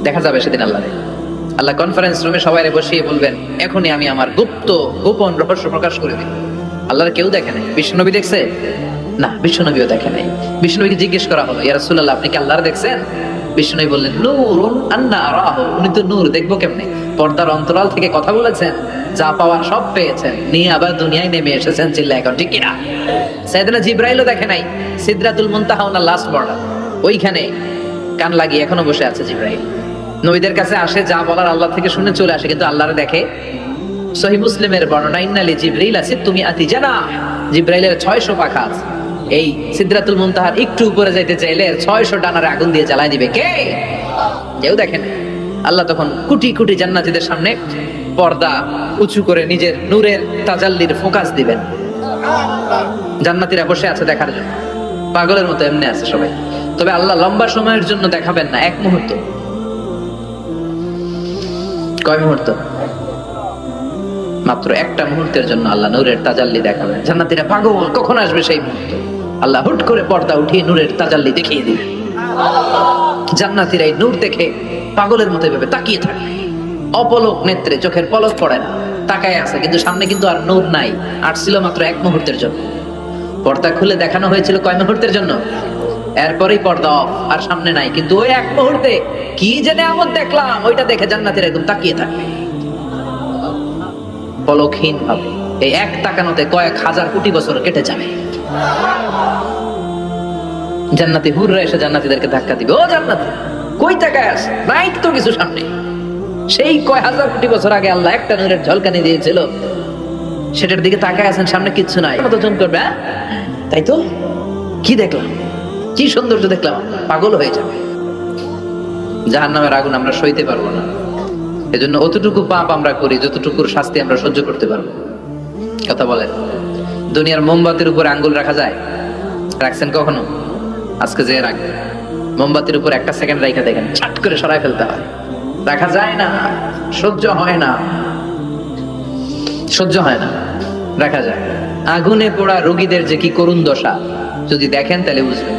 দেখা যাবে সেদিন আল্লাহরে। আল্লাহ কনফারেন্স রুমে সবাইরে বসিয়ে বলবেন এখনই আমি আমার গোপন রহস্য প্রকাশ করে দিই। আল্লাহর কেউ দেখে নাই। বিশ্বনবী দেখছে না, বিশ্বনবীও দেখে নাই। বিশ্বনবীকে জিজ্ঞেস করা হলো ইয়া রাসূলুল্লাহ আপনি কি আল্লাহর দেখছেন? বিশ্বনবী বললেন নূরুন আন্না আরাহু, উনি তো নূর, দেখবো কেমনে? পর্দার অন্তরাল থেকে কথা বলেছেন, যা পাওয়ার সব পেয়েছেন, নিয়ে আবার দুনিয়ায় নেমে এসেছেন। চিল্লা এখন ঠিক কিনা? সাইয়েদনা জিবরাইলও দেখে নাই। সিদরাতুল মুনতাহা ওনার লাস্ট বর্ডার, ওইখানে কান লাগিয়ে এখনো বসে আছে জিবরাইল। নবীদের কাছে আসে, যা বলার আল্লাহ থেকে শুনে চলে আসে, কিন্তু আল্লাহরে দেখে। সহিহ মুসলিমের বর্ণনা ইন্নালি জিবরাইল তুমি আতি জানা, জিবরাইলের 600 পাখা আছে। এই সিদরাতুল মুনতাহার একটু উপরে যাইতে চাইলে 600 ডানারে আগুন দিয়ে জ্বালায় দিবে কে? কেউ দেখে না। আল্লাহ তখন কোটি কোটি জান্নাতীদের সামনে পর্দা উঁচু করে নিজের নূরের তাজাল্লির ফোকাস দিবেন। জান্নাতীরা বসে আছে দেখার জন্য, পাগলের মতো এমনি আছে সবাই। তবে আল্লাহ লম্বা সময়ের জন্য দেখাবেন না, 1 মুহূর্ত। কয় মুহূর্ত? মাত্র 1টা মুহূর্তের জন্য আল্লাহ নূরের তাজাল্লি দেখাবেন। জান্নাতীরা পাগল, কখন আসবে সেই মুহূর্ত? আল্লাহ হুট করে পর্দা উঠিয়ে নূরের তাজাল্লি দেখিয়ে দিবেন। জান্নাতীরা এই নূর দেখে পাগলের মতো ভেবে তাকিয়ে থাকে, অপলক নেত্রে, চোখের পলক পড়ে না, তাকায় আছে। কিন্তু সামনে কিন্তু আর নূর নাই, আসছিল মাত্র 1 মুহূর্তের জন্য। পর্দা খুলে দেখানো হয়েছিল কয় মুহূর্তের জন্য? এরপরেই পর্দা অফ, আর সামনে নাই। কিন্তু ওই 1 মুহূর্তে কি যে নিয়ামত দেখলাম, ওইটা দেখে জান্নাতীরা একদম তাকিয়ে থাকবে পলকহীন ভাবে। এই 1 তাকানোতে কয়েক হাজার কোটি বছর কেটে যাবে। জান্নাতি হুররা এসে জান্নাতীদেরকে ধাক্কা দিবে, ও জান্নাতি কই তাকায় আছে? নাই তো কিছু সামনে। সেই কয় হাজার কোটি বছর আগে আল্লাহ একটা নূরের ঝলকানি দিয়েছিল, সেটার দিকে তাকায় আছেন, সামনে কিচ্ছু নাই। কতজন করবে? তাই তো, কি দেখলাম, কি সৌন্দর্য দেখলাম, পাগল হয়ে যাবে। জাহান্নামের আগুন আমরা সইতে পারবো না। এজন্য অতটুকু পাপ আমরা করি যতটুকুর শাস্তি আমরা সহ্য করতে পারবো। কথা বলেন, দুনিয়ার মোমবাতির উপর আঙ্গুল রাখা যায়? রাখছেন কখনো? আজকে যে রাখবে, মোমবাতির উপর 1 সেকেন্ড রাখা দেখেন, ছাট করে সরাই ফেলতে হয়। রাখা যায় না, সহ্য হয় না, সহ্য হয় না, রাখা যায়। আগুনে পোড়া রোগীদের যে কি করুণ দশা যদি দেখেন তাহলে বুঝবেন।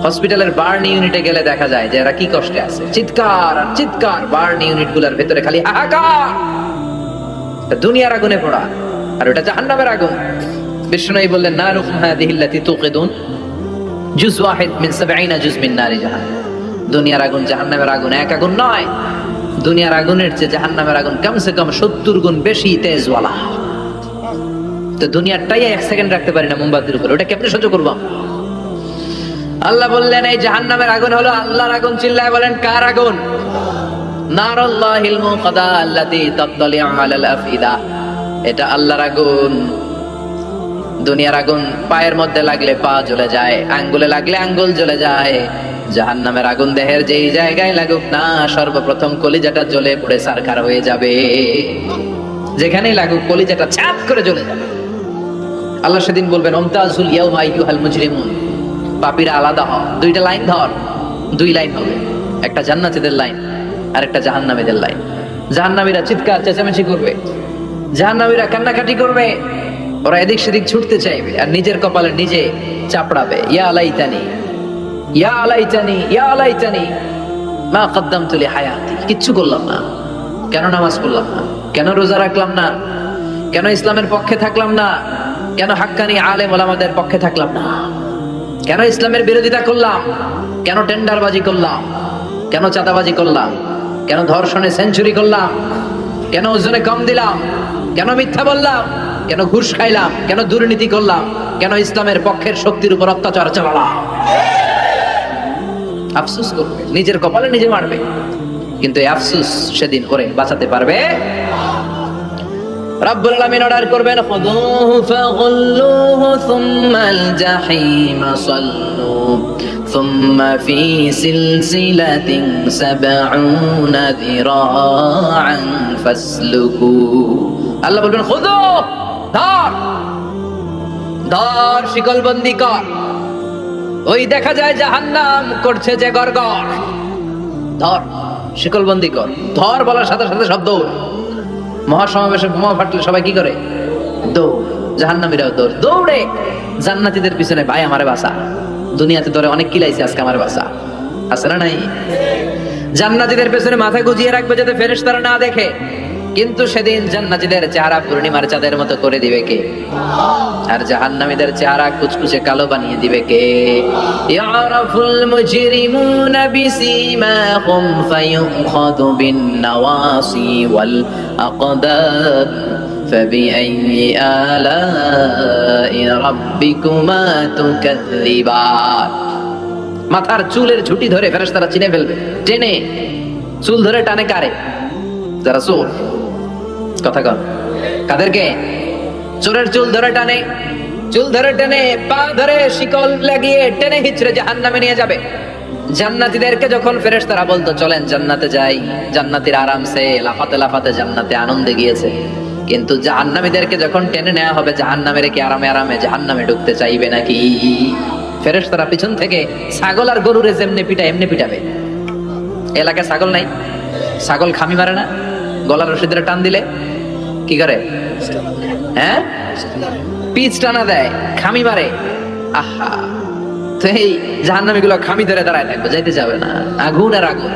হসপিটালের বার্ন ইউনিটে গেলে দেখা যায় যে এরা কি কষ্টে আছে, চিৎকার আর চিৎকার। বার্ন ইউনিট গুলার ভেতরে খালি হাহাকার। দুনিয়ার আগুনে পোড়া, আর ওটা জাহান্নামের আগুন। বিষ্ণু বললেন নারুকুম হাযিহিল্লাতী তুকিদুন জুজ ওয়াহিদ মিন 70 জুজ মিন নারি জাহান্নাম। দুনিয়ার আগুন জাহান্নামের আগুন এক আগুন নয়। দুনিয়ার আগুনের চেয়ে জাহান্নামের আগুন কমসে কম 70 গুণ বেশি তেজওয়ালা। তো দুনিয়ারটাই 1 সেকেন্ড রাখতে পারি না মোমবাতির উপর, ওটা কেমনে সহ্য করব? আল্লাহ বললেন এই জাহান্নামের আগুন হলো আল্লাহর আগুন। চিল্লায় বলেন কার আগুন? নারুল্লাহিল মুকাদা আল্লাতী তাত্তালিউ আলাল আফিদা। এটা আল্লাহর আগুন। দুনিয়ার আগুন পায়ের মধ্যে লাগলে পা জ্বলে যায়, আঙ্গুলে লাগলে আঙ্গুল জ্বলে যায়। জাহান্নামের আগুন দেহের যেই জায়গায় লাগুক না, সর্বপ্রথম কলিজাটা জ্বলে পুড়ে ছারখার হয়ে যাবে। যেখানেই লাগুক কলিজাটা ছাপ করে জ্বলে যাবে। আল্লাহ সেদিন বলবেন আমতাজুল ইয়াউমা আইয়ুহাল মুজরিমুন, পাপীরা আলাদা হও। 2টা লাইন ধর, 2 লাইন হবে, একটা জান্নাতীদের লাইন আর একটা জাহান্নামীদের লাইন। জাহান্নামীরা চিৎকার চেঁচামেচি করবে, জাহান্নামীরা কান্নাকাটি করবে, ওরা এদিক সেদিক ছুটতে চাইবে আর নিজের কপালে নিজে চাপড়াবে। ইয়া লাইতানি ইয়া লাইতানি ইয়া লাইতানি মা কদ্দামতু লিহায়াতি। কিচ্ছু করলাম না, কেন নামাজ পড়লাম না, কেন রোজা রাখলাম না, কেন ইসলামের পক্ষে থাকলাম না, কেন হাক্কানি আলেম ওলামাদের পক্ষে থাকলাম না, কেন ইসলামের বিরোধিতা করলাম, কেন টেন্ডারবাজি করলাম, কেন চাঁদাবাজি করলাম, কেন ধর্ষণে সেঞ্চুরি করলাম, কেন ওজনে কম দিলাম, কেন মিথ্যা বললাম, কেন ঘুষ খাইলাম, কেন দুর্নীতি করলাম, কেন ইসলামের পক্ষের শক্তির উপর অত্যাচার চালালাম। আফসোস করবে, নিজের কপালে নিজে মারবে, কিন্তু এই আফসোস সেদিন করে বাঁচাতে পারবে। রব্বুল আলামিন অর্ডার করবেন খুযুহু ফাগুল্লুহু সুম্মাল জাহিম সাল্লু সুম্মা ফি সিলসিলাতিন ৭০ যিরাআন ফাসলুকু। আল্লাহ বলবেন খুযু, ধর, ধর শিকলবন্দি কর। ওই দেখা যায় জাহান্নাম করছে যে গড়গড়, ধর শিকলবন্দি কর। ধর বলার সাথে সাথে সব দৌড়। মহাসমাবেশে বোমা ফাটলে সবাই কি করে? দৌড়। জাহান্নামীরাও দৌড়। দৌড়ে জান্নাতীদের পিছনে, ভাই আমারে বাঁচা, দুনিয়াতে তোরে অনেক কিলাইছে, আজকে আমার বাঁচা। আছে না নাই? জান্নাতীদের পেছনে মাথা গুজিয়ে রাখবে যাতে ফেরেশতারা না দেখে। কিন্তু সেদিন জান্নাতীদের চেহারা পূর্ণিমার চাঁদের মতো করে দিবে কে? আর জাহান্নামীদের চেহারা কুচকুচে কালো বানিয়ে দিবে কে? ইয়ারাফুল মুজরিমুনা বিসীমাহুম ফায়ুখাযু বিন নাওয়াসি ওয়াল আকদাম ফাবিআইয়ি আলাই রাব্বিকুমা তুকাযযিবান। মাথার চুলের ঝুঁটি ধরে ফেরেশতারা চিনে ফেলবে। টেনে চুল ধরে টানে কারে? যারা চোর। কথা কন, কাদেরকে? চোরের চুল ধরে টানে। চুল ধরে টেনে, পা ধরে শিকল লাগিয়ে টেনে হিচড়ে জাহান্নামে নিয়ে যাবে। জান্নাতীদেরকে যখন ফেরেশতারা বলতো চলেন জান্নাতে যাই, জান্নাতীরা আরামসে লাফাতে লাফাতে জান্নাতে আনন্দে গিয়েছে। কিন্তু জাহান্নামীদেরকে যখন টেনে নেওয়া হবে জাহান্নামে, কি আরামে আরামে জাহান্নামে ঢুকতে চাইবে নাকি? ফেরেশতারা পিছন থেকে ছাগল আর গরুরে যেমনি পিটা এমনি পিটাবে। এলাকায় ছাগল নাই? ছাগল খামি মারে না? গলার রশি ধরে টান দিলে কি করে? হ্যাঁ, পিচ টানা দেয়, খামি মারে। আহা, তো এই জাহান্নামীগুলো খামি ধরে দাঁড়ায় থাকবে, যাইতে যাবে না। আগুন আর আগুন।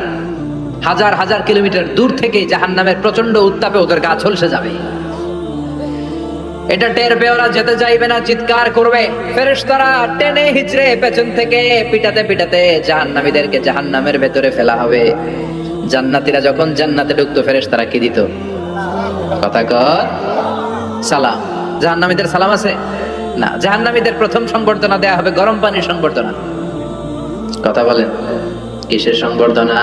হাজার হাজার কিলোমিটার দূর থেকে জাহান্নামের প্রচন্ড উত্তাপে ওদের গা ঝলসে যাবে। এটা টের পেয়ে ওরা যেতে চাইবে না, চিৎকার করবে। ফেরেশতারা টেনে হিচড়ে পেছন থেকে পিটাতে পিটাতে জাহান্নামীদেরকে জাহান্নামের ভেতরে ফেলা হবে। জান্নাতীরা যখন জান্নাতে ঢুকতো ফেরেশতারা কি দিত? কথা কর, সালাম। জাহান্নামীদের সালাম আছে না? জাহান্নামীদের প্রথম সংবর্ধনা দেয়া হবে গরম পানির সংবর্ধনা। কথা বলেন, কিসের সংবর্ধনা?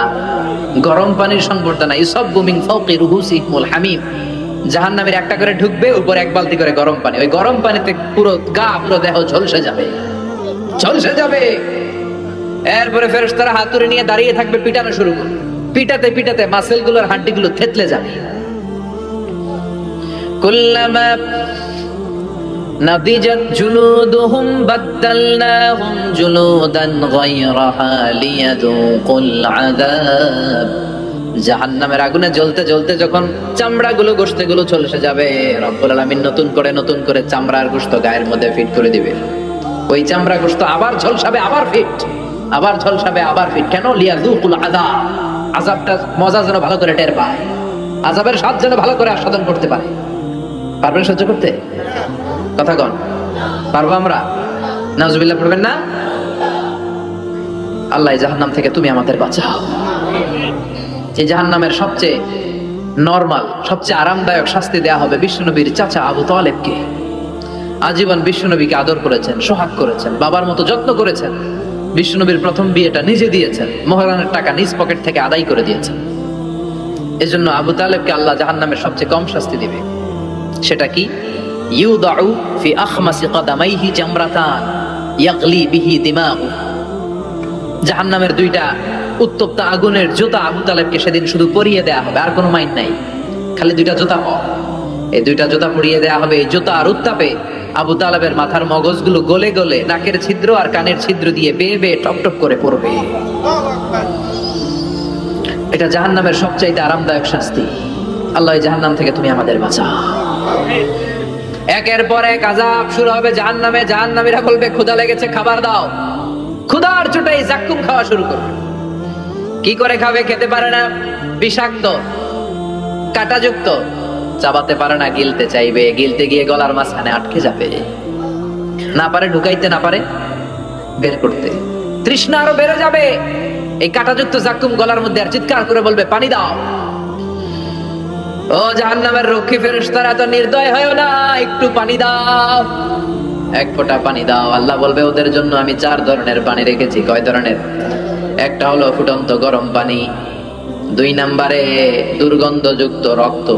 গরম পানির সংবর্ধনা। ইউসাব্বু মিন ফাওকি রুহুসিহিমুল হামিম। জাহান্নামীর একটা করে ঢুকবে, উপরে এক বালতি করে গরম পানি। ওই গরম পানিতে পুরো গা, পুরো দেহ ঝলসে যাবে, ঝলসে যাবে। এরপরে ফেরেশতারা হাতুড়ি নিয়ে দাঁড়িয়ে থাকবে, পিটানো শুরু করবে। পিটাতে পিটাতে মাসেলগুলোর হাড্ডিগুলো থেতলে যাবে। কুল্লামা নাদিজাত জুলুদুহুম বাদদালনাহুম জুলুদান গায়রাহা লিয়াযুকুল আযাব। জাহান্নামের আগুনে জ্বলতে জ্বলতে যখন চামড়াগুলো, গোশতগুলো ঝলসে যাবে, রব্বুল আলামিন নতুন করে চামড়ার গোশত গায়ের মধ্যে ফিট করে দিবে। ওই চামড়া গোশত আবার ঝলসাবে, আবার ফিট, আবার ঝলসাবে, আবার ফিট। কেন? লিয়াযুকুল আযাব। আযাবটা মজা যেন ভালো করে টের পায়, আযাবের স্বাদ যেন ভালো করে আস্বাদন করতে পারে। পারবেন সহ্য করতে? কথা কন, পারবো আমরা? নাউজুবিল্লাহ পড়বেন না? আল্লাহ জাহান্নাম থেকে তুমি আমাদের বাঁচাও। এই জাহান্নামের সবচেয়ে নরমাল, সবচেয়ে আরামদায়ক শাস্তি দেয়া হবে বিশ্বনবীর চাচা আবু তালেবকে। আজীবন বিশ্বনবীকে আদর করেছেন, সোহাগ করেছেন, বাবার মতো যত্ন করেছেন। বিশ্বনবীর প্রথম বিয়েটা নিজে দিয়েছেন, মোহরানের টাকা নিজ পকেট থেকে আদায় করে দিয়েছেন। এজন্য আবু তালেবকে আল্লাহ জাহান্নামের সবচেয়ে কম শাস্তি দিবে। সেটা কি? ইউদাউ ফি আখমাসি কদামাইহি জামরাতান ইয়াগলি বিহি দিমাগু। জাহান্নামের দুইটা উত্তপ্ত আগুনের জুতা আবু তালেবকে সেদিন শুধু পরিয়ে দেয়া হবে, আর কোনো মাইন নাই। খালি দুইটা জুতা পাও, এই দুইটা জুতা পরিয়ে দেয়া হবে। এই জুতা আর উত্তাপে আবু তালেবের মাথার মগজগুলো গলে গলে নাকের ছিদ্র আর কানের ছিদ্র দিয়ে বেয়ে বেয়ে টপ টপ করে পড়বে। এটা জাহান্নামের সবচাইতে আরামদায়ক শাস্তি। আল্লাহ জাহান্নাম থেকে তুমি আমাদের বাঁচাও। একের পর এক আযাব শুরু হবে জাহান্নামে। জাহান্নামীরা বলবে ক্ষুধা লেগেছে, খাবার দাও। ক্ষুধার চোটে জাক্কুম খাওয়া শুরু করবে। কি করে খাবে? খেতে পারে না, বিষাক্ত, কাঁটাযুক্ত, চাবাতে পারে না, গিলতে চাইবে, গিলতে গিয়ে গলার মাঝখানে আটকে যাবে, না পারে ঢুকাইতে, না পারে বের করতে। তৃষ্ণা আরো বেড়ে যাবে। এই কাঁটাযুক্ত জাক্কুম গলার মধ্যে, আর চিৎকার করে বলবে পানি দাও। ও জাহান্নামের রক্ষী ফেরেশতারা, এত নির্দয় হয়ো না, একটু পানি দাও, এক ফোঁটা পানি দাও। আল্লাহ বলবে ওদের জন্য আমি 4 ধরনের পানি রেখেছি। কয় ধরনের? একটা হলো ফুটন্ত গরম পানি, 2 নম্বরে দুর্গন্ধযুক্ত রক্ত,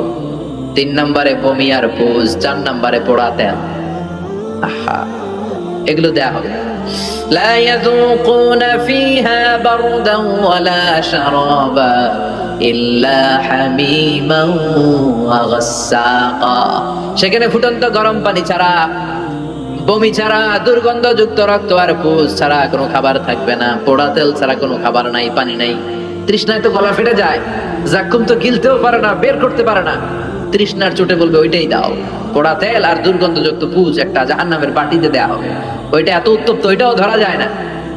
3 নম্বরে বমি আর পুজ, 4 নম্বরে পোড়া তেল। আহা, এগুলো দেয়া হবে। লা ইয়াযুকুনা ফিহা বারদান ওয়ালা শারাবা ইল্লা হামিমান ওয়া গাসসাকা। সেখানে ফুটন্ত গরম পানি ছাড়া বমি ছাড়া, দুর্গন্ধযুক্ত রক্ত আর পুষ ছাড়া কোনো খাবার থাকবে না, পোড়া তেল ছাড়া কোনো খাবার নাই, পানি নাই। তৃষ্ণায় তো গলা ফেটে যায়, জাক্কুম তো গিলতেও পারে না, বের করতে পারে না, তৃষ্ণার চোটে বলবে ওইটাই দাও। পোড়া তেল আর দুর্গন্ধযুক্ত পুষ একটা জাহান্নামের বাটিতে দেয়া হবে, ওইটা এত উত্তপ্ত ওইটাও ধরা যায় না।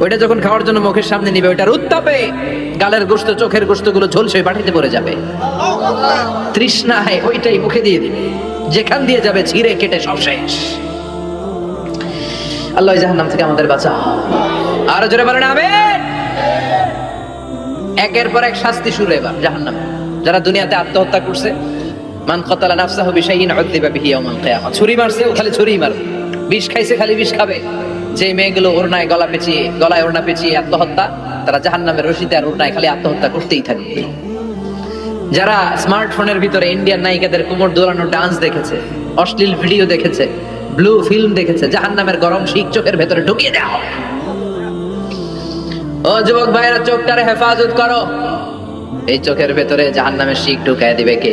ওইটা যখন খাওয়ার জন্য মুখের সামনে নিবে, ওইটার উত্তাপে গালের গোশত, চোখের গোশত গুলো ঝলসে বাটিতে পড়ে যাবে। তৃষ্ণায় ওইটাই মুখে দিয়ে দিবে, যেখান দিয়ে যাবে ছিঁড়ে কেটে সব শেষ। আল্লাহ জাহান্নাম থেকে আমাদের বাঁচাও। আরো জোরে বলেন আমিন। একের পর এক শাস্তি শুরু এবার জাহান্নামে। যারা দুনিয়াতে আত্মহত্যা করছে, মান কাতালা নাফসাহু বিশাইইন উযযিবা বিহি ইয়াওমাল কিয়ামাহ, ছুরি মারছে ও খালি ছুরি মারবে, বিষ খাইছে খালি বিষ খাবে। যে মেয়েগুলো ওড়নায় গলায় ওড়না পেঁচিয়ে আত্মহত্যা, তারা জাহান্নামের রশিতে আর ওড়নায় খালি আত্মহত্যা করতেই থাকবে। যারা স্মার্টফোনের ভিতরে ইন্ডিয়ান নায়িকাদের কোমর দোলানো ডান্স দেখেছে, অশ্লীল ভিডিও দেখেছে, ব্লু ফিল্ম দেখেছে, জাহান্নামের গরম শিক চোখের ভেতরে ঢুকিয়ে দেওয়া হবে। ও যুবক ভাইরা, চোখটারে হেফাজত করো। এই চোখের ভেতরে জাহান্নামের শিক ঢুকায় দিবে কে?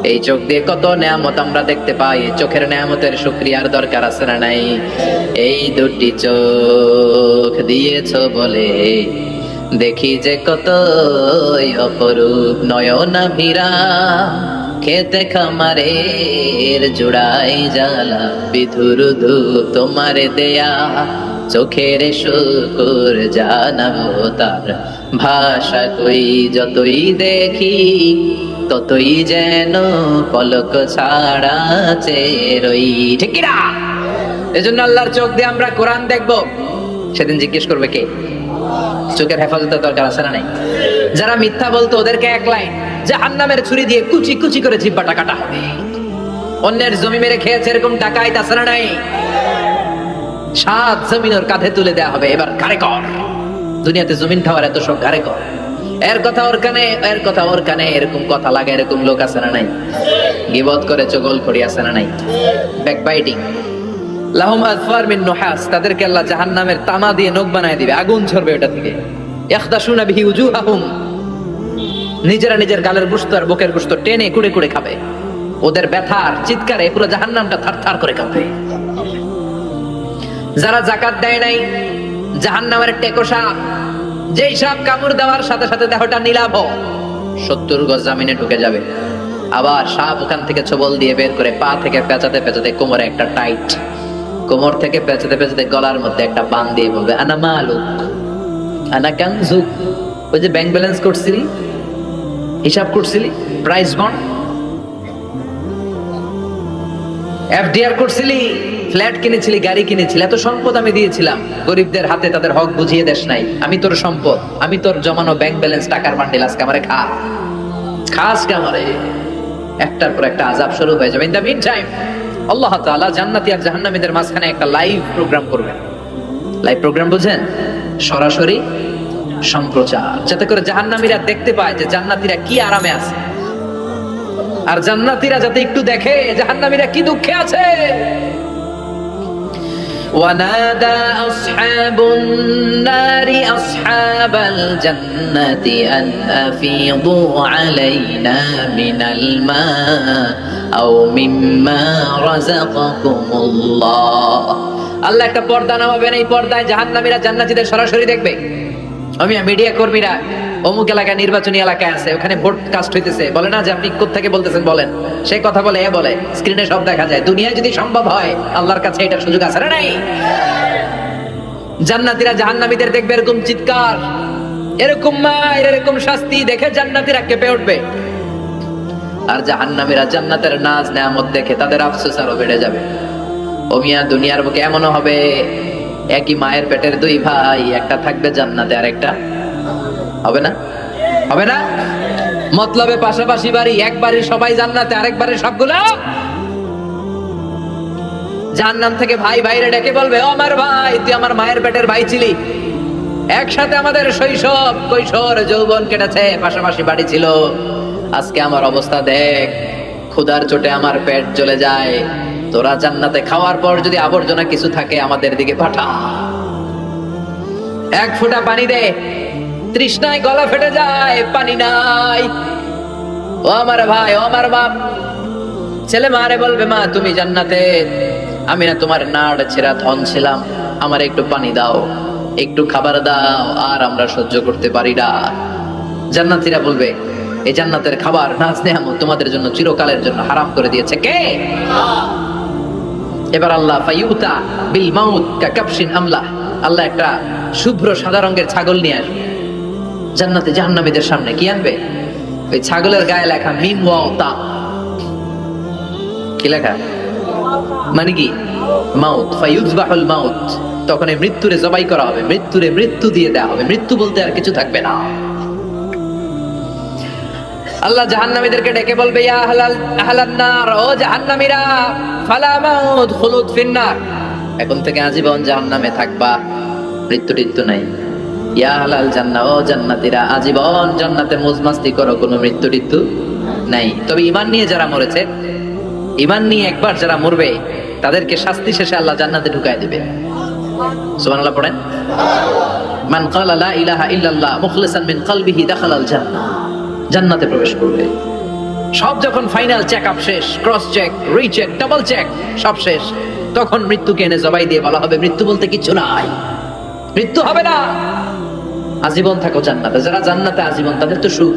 এই চোখ দিয়ে কত নেয়ামত আমরা দেখতে পাই, এই চোখের নেয়ামতের শুকরিয়ার দরকার আছে না নাই? এই দুটি চোখ দিয়েছ বলে দেখি যে কত অপরূপ নয়নাভিরা, খেতে খামারের জুড়াই জ্বালা বিধুরুধু তোমারে দেয়া, চোখের শুকুর জানাবো তার ভাষা কই, যতই দেখি ততই যেন পলক ছাড়া চেরই। ঠিক কি না? এজন্য আল্লাহর চোখ দিয়ে আমরা কোরআন দেখবো, সেদিন জিজ্ঞেস করবে কে? চোখের হেফাজতের দরকার আছে না নাই? যারা মিথ্যা বলতো ওদেরকে এক লাইন জাহান্নামের ছুরি দিয়ে কুচি কুচি করে জিহ্বাটা কাটা হবে। অন্যের জমি মেরে খেয়েছে এরকম ডাকাইত আছে না নাই? সাত জমিন ওর কাঁধে তুলে দেয়া হবে, এবার ঘাড়ে কর। দুনিয়াতে জমিন খাওয়ার এত সব ঘাড়ে কর, এর কথা ওর কানে, এর কথা ওর কানে, এরকম কথা লাগে, এরকম লোক আছে না নাই? গীবত করে চগল করি আছে না নাই? ব্যাকবাইটিং। লাহুম আযফার মিন নুহাস, তাদেরকে আল্লাহ জাহান্নামের তামা দিয়ে নখ বানায় দিবে, আগুন ঝরবে ওটা থেকে। ইয়াখদাশুনা বিহি উজুহাহুম, নিজেরা নিজের গালের গোশত আর বুকের গোশত টেনে কুড়ে কুড়ে খাবে। ওদের ব্যথার চিৎকারে পুরো জাহান্নামটা থারথার করে কাঁপবে। যারা যাকাত দেয় নাই, জাহান্নামের টেকো সাপ, যেই সাপ কামড় দেওয়ার সাথে সাথে দেহটা নীলাভ, 70 গজ জামিনে ঢুকে যাবে। আবার সাপ ওখান থেকে ছোবল দিয়ে বের করে পা থেকে পেঁচাতে পেঁচাতে কোমরে একটা টাইট, কোমর থেকে পেঁচাতে পেঁচাতে গলার মধ্যে একটা বান দিয়ে বলবে আনা মালুক আনা কানজুক। ওই যে ব্যাংক ব্যালেন্স করছিলি, হিসাব করছিলি, প্রাইস বন্ড, এফডিআর করছিলি, ফ্ল্যাট কিনেছিলি, গাড়ি কিনেছিলি, এত সম্পদ আমি দিয়েছিলাম, গরিবদের হাতে তাদের হক বুঝিয়ে দেশ নাই। আমি তোর সম্পদ, আমি তোর জমানো ব্যাংক ব্যালেন্স টাকার বান্ডিল, আজকে আমারে খা, খাস কে আমারে। একটার পর একটা আযাব শুরু হয়ে যাবে। ইন দ্য মিন টাইম আল্লাহ তাআলা জান্নাতি আর জাহান্নামীদের মাঝখানে একটা লাইভ প্রোগ্রাম করবেন। লাইভ প্রোগ্রাম বুঝেন? সরাসরি সম্প্রচার, যাতে করে জাহান্নামীরা দেখতে পায় যে জান্নাতীরা কি আরামে আছে, আর জান্নাতীরা যাতে একটু দেখে জাহান্নামীরা কি দুঃখে আছে। ওয়ানাদা আসহাবুন নারি আসহাবাল জান্নাতি আন আফিদু আলাইনা মিনাল মা আও মিম্মা রাযাকাকুমুল্লাহ। আল্লাহ একটা পর্দা নামাবেন, এই পর্দায় জাহান্নামীরা জান্নাতীদের সরাসরি দেখবে। আমি মিডিয়া কর্মীরা অমুক এলাকায় নির্বাচনী এলাকায় আছে, ওখানে ভোট কাস্ট হইতেছে, বলে না যে আপনি কোত্থেকে বলতেছেন বলেন, সেই কথা বলে এ বলে, স্ক্রিনে সব দেখা যায়। দুনিয়ায় যদি সম্ভব হয়, আল্লাহর কাছে এটার সুযোগ আছে না নাই? জান্নাতীরা জাহান্নামীদের দেখবে এরকম চিৎকার, এরকম মায়ের, এরকম শাস্তি দেখে জান্নাতীরা কেঁপে উঠবে। আর জাহান্নামীরা জান্নাতের নাজ নেয়ামত দেখে তাদের আফসোস আরো বেড়ে যাবে। ও মিয়া, দুনিয়ার বুকে এমনও হবে একই মায়ের পেটের দুই ভাই, একটা থাকবে জান্নাতে আর একটা হবে না, হবে না? মতলবে পাশাপাশি বাড়ি, একবারই সবাই জান্নাতে, আরেকবারে সবগুলো জাহান্নাম থেকে ভাই ভাইরে ডেকে বলবে, ও আমার ভাই, তুই আমার মায়ের পেটের ভাই ছিলি, একসাথে আমাদের শৈশব কৈশোর যৌবন কেটেছে, পাশাপাশি বাড়ি ছিল, আজকে আমার অবস্থা দেখ, ক্ষুধার চোটে আমার পেট জ্বলে যায়, তোরা জান্নাতে খাওয়ার পর যদি আবর্জনা কিছু থাকে আমাদের দিকে পাঠা, এক ফোঁটা পানি দে, তৃষ্ণায় গলা ফেটে যায়, পানি নাই। ও আমার ভাই, ও আমার বাপ, ছেলে মারে বলবে, মা তুমি জান্নাতে, আমি না তোমার নাড় ছেঁড়া ধন ছিলাম, আমার একটু পানি দাও, একটু খাবার দাও, আর আমরা সহ্য করতে পারি না। জান্নাতীরা বলবে, এই জান্নাতের খাবার নাজ নেয়ামত তোমাদের জন্য চিরকালের জন্য হারাম করে দিয়েছে কে? এবার আল্লাহ ফায়ুতা বিল মাউত কাকাবশিন আমলা, আল্লাহ একটা শুভ্র সাদা রঙের ছাগল নিয়ে আসবে জান্নাতে জাহান্নামীদের সামনে। কি আনবে? ওই ছাগলের গায়ে লেখা মিম ওয়া তা। কি লেখা? মানে কি? মাউত। ফায়ুযবাহুল মাউত, তখন এই মৃত্যুরে জবাই করা হবে, মৃত্যুরে মৃত্যু দিয়ে দেওয়া হবে, মৃত্যু বলতে আর কিছু থাকবে না। আল্লাহ জাহান্নামীদেরকে ডেকে বলবে, ইয়া আহলান নার, ও জাহান্নামীরা, ফালা মাউত খুলুদ ফিন্নার, এখন থেকে আজীবন জাহান্নামে থাকবা, মৃত্যু টিত্যু নাই। ইয়া আহলাল জান্নাহ, ও জান্নাতীরা, আজীবন জান্নাতে মজমাস্তি করো, কোনো মৃত্যু টিত্যু নাই। তবে ঈমান নিয়ে যারা মরেছে, ঈমান নিয়ে একবার যারা মরবে, তাদেরকে শাস্তি শেষে আল্লাহ জান্নাতে ঢুকায় দিবে। সুবহানাল্লাহ পড়েন। মান ক্বালা লা ইলাহা ইল্লাল্লাহ মুখলিসান মিন কলবিহি দাখালাল জান্নাহ, জান্নাতে প্রবেশ করবে। সব যখন ফাইনাল চেক আপ শেষ, cross check, recheck, double check সব শেষ, তখন মৃত্যুকে এনে জবাই দিয়ে বলা হবে, মৃত্যু বলতে কিছু নাই, মৃত্যু হবে না, আজীবন থাকো জান্নাতে। যারা জান্নাতে আজীবন, তাদের তো সুখ।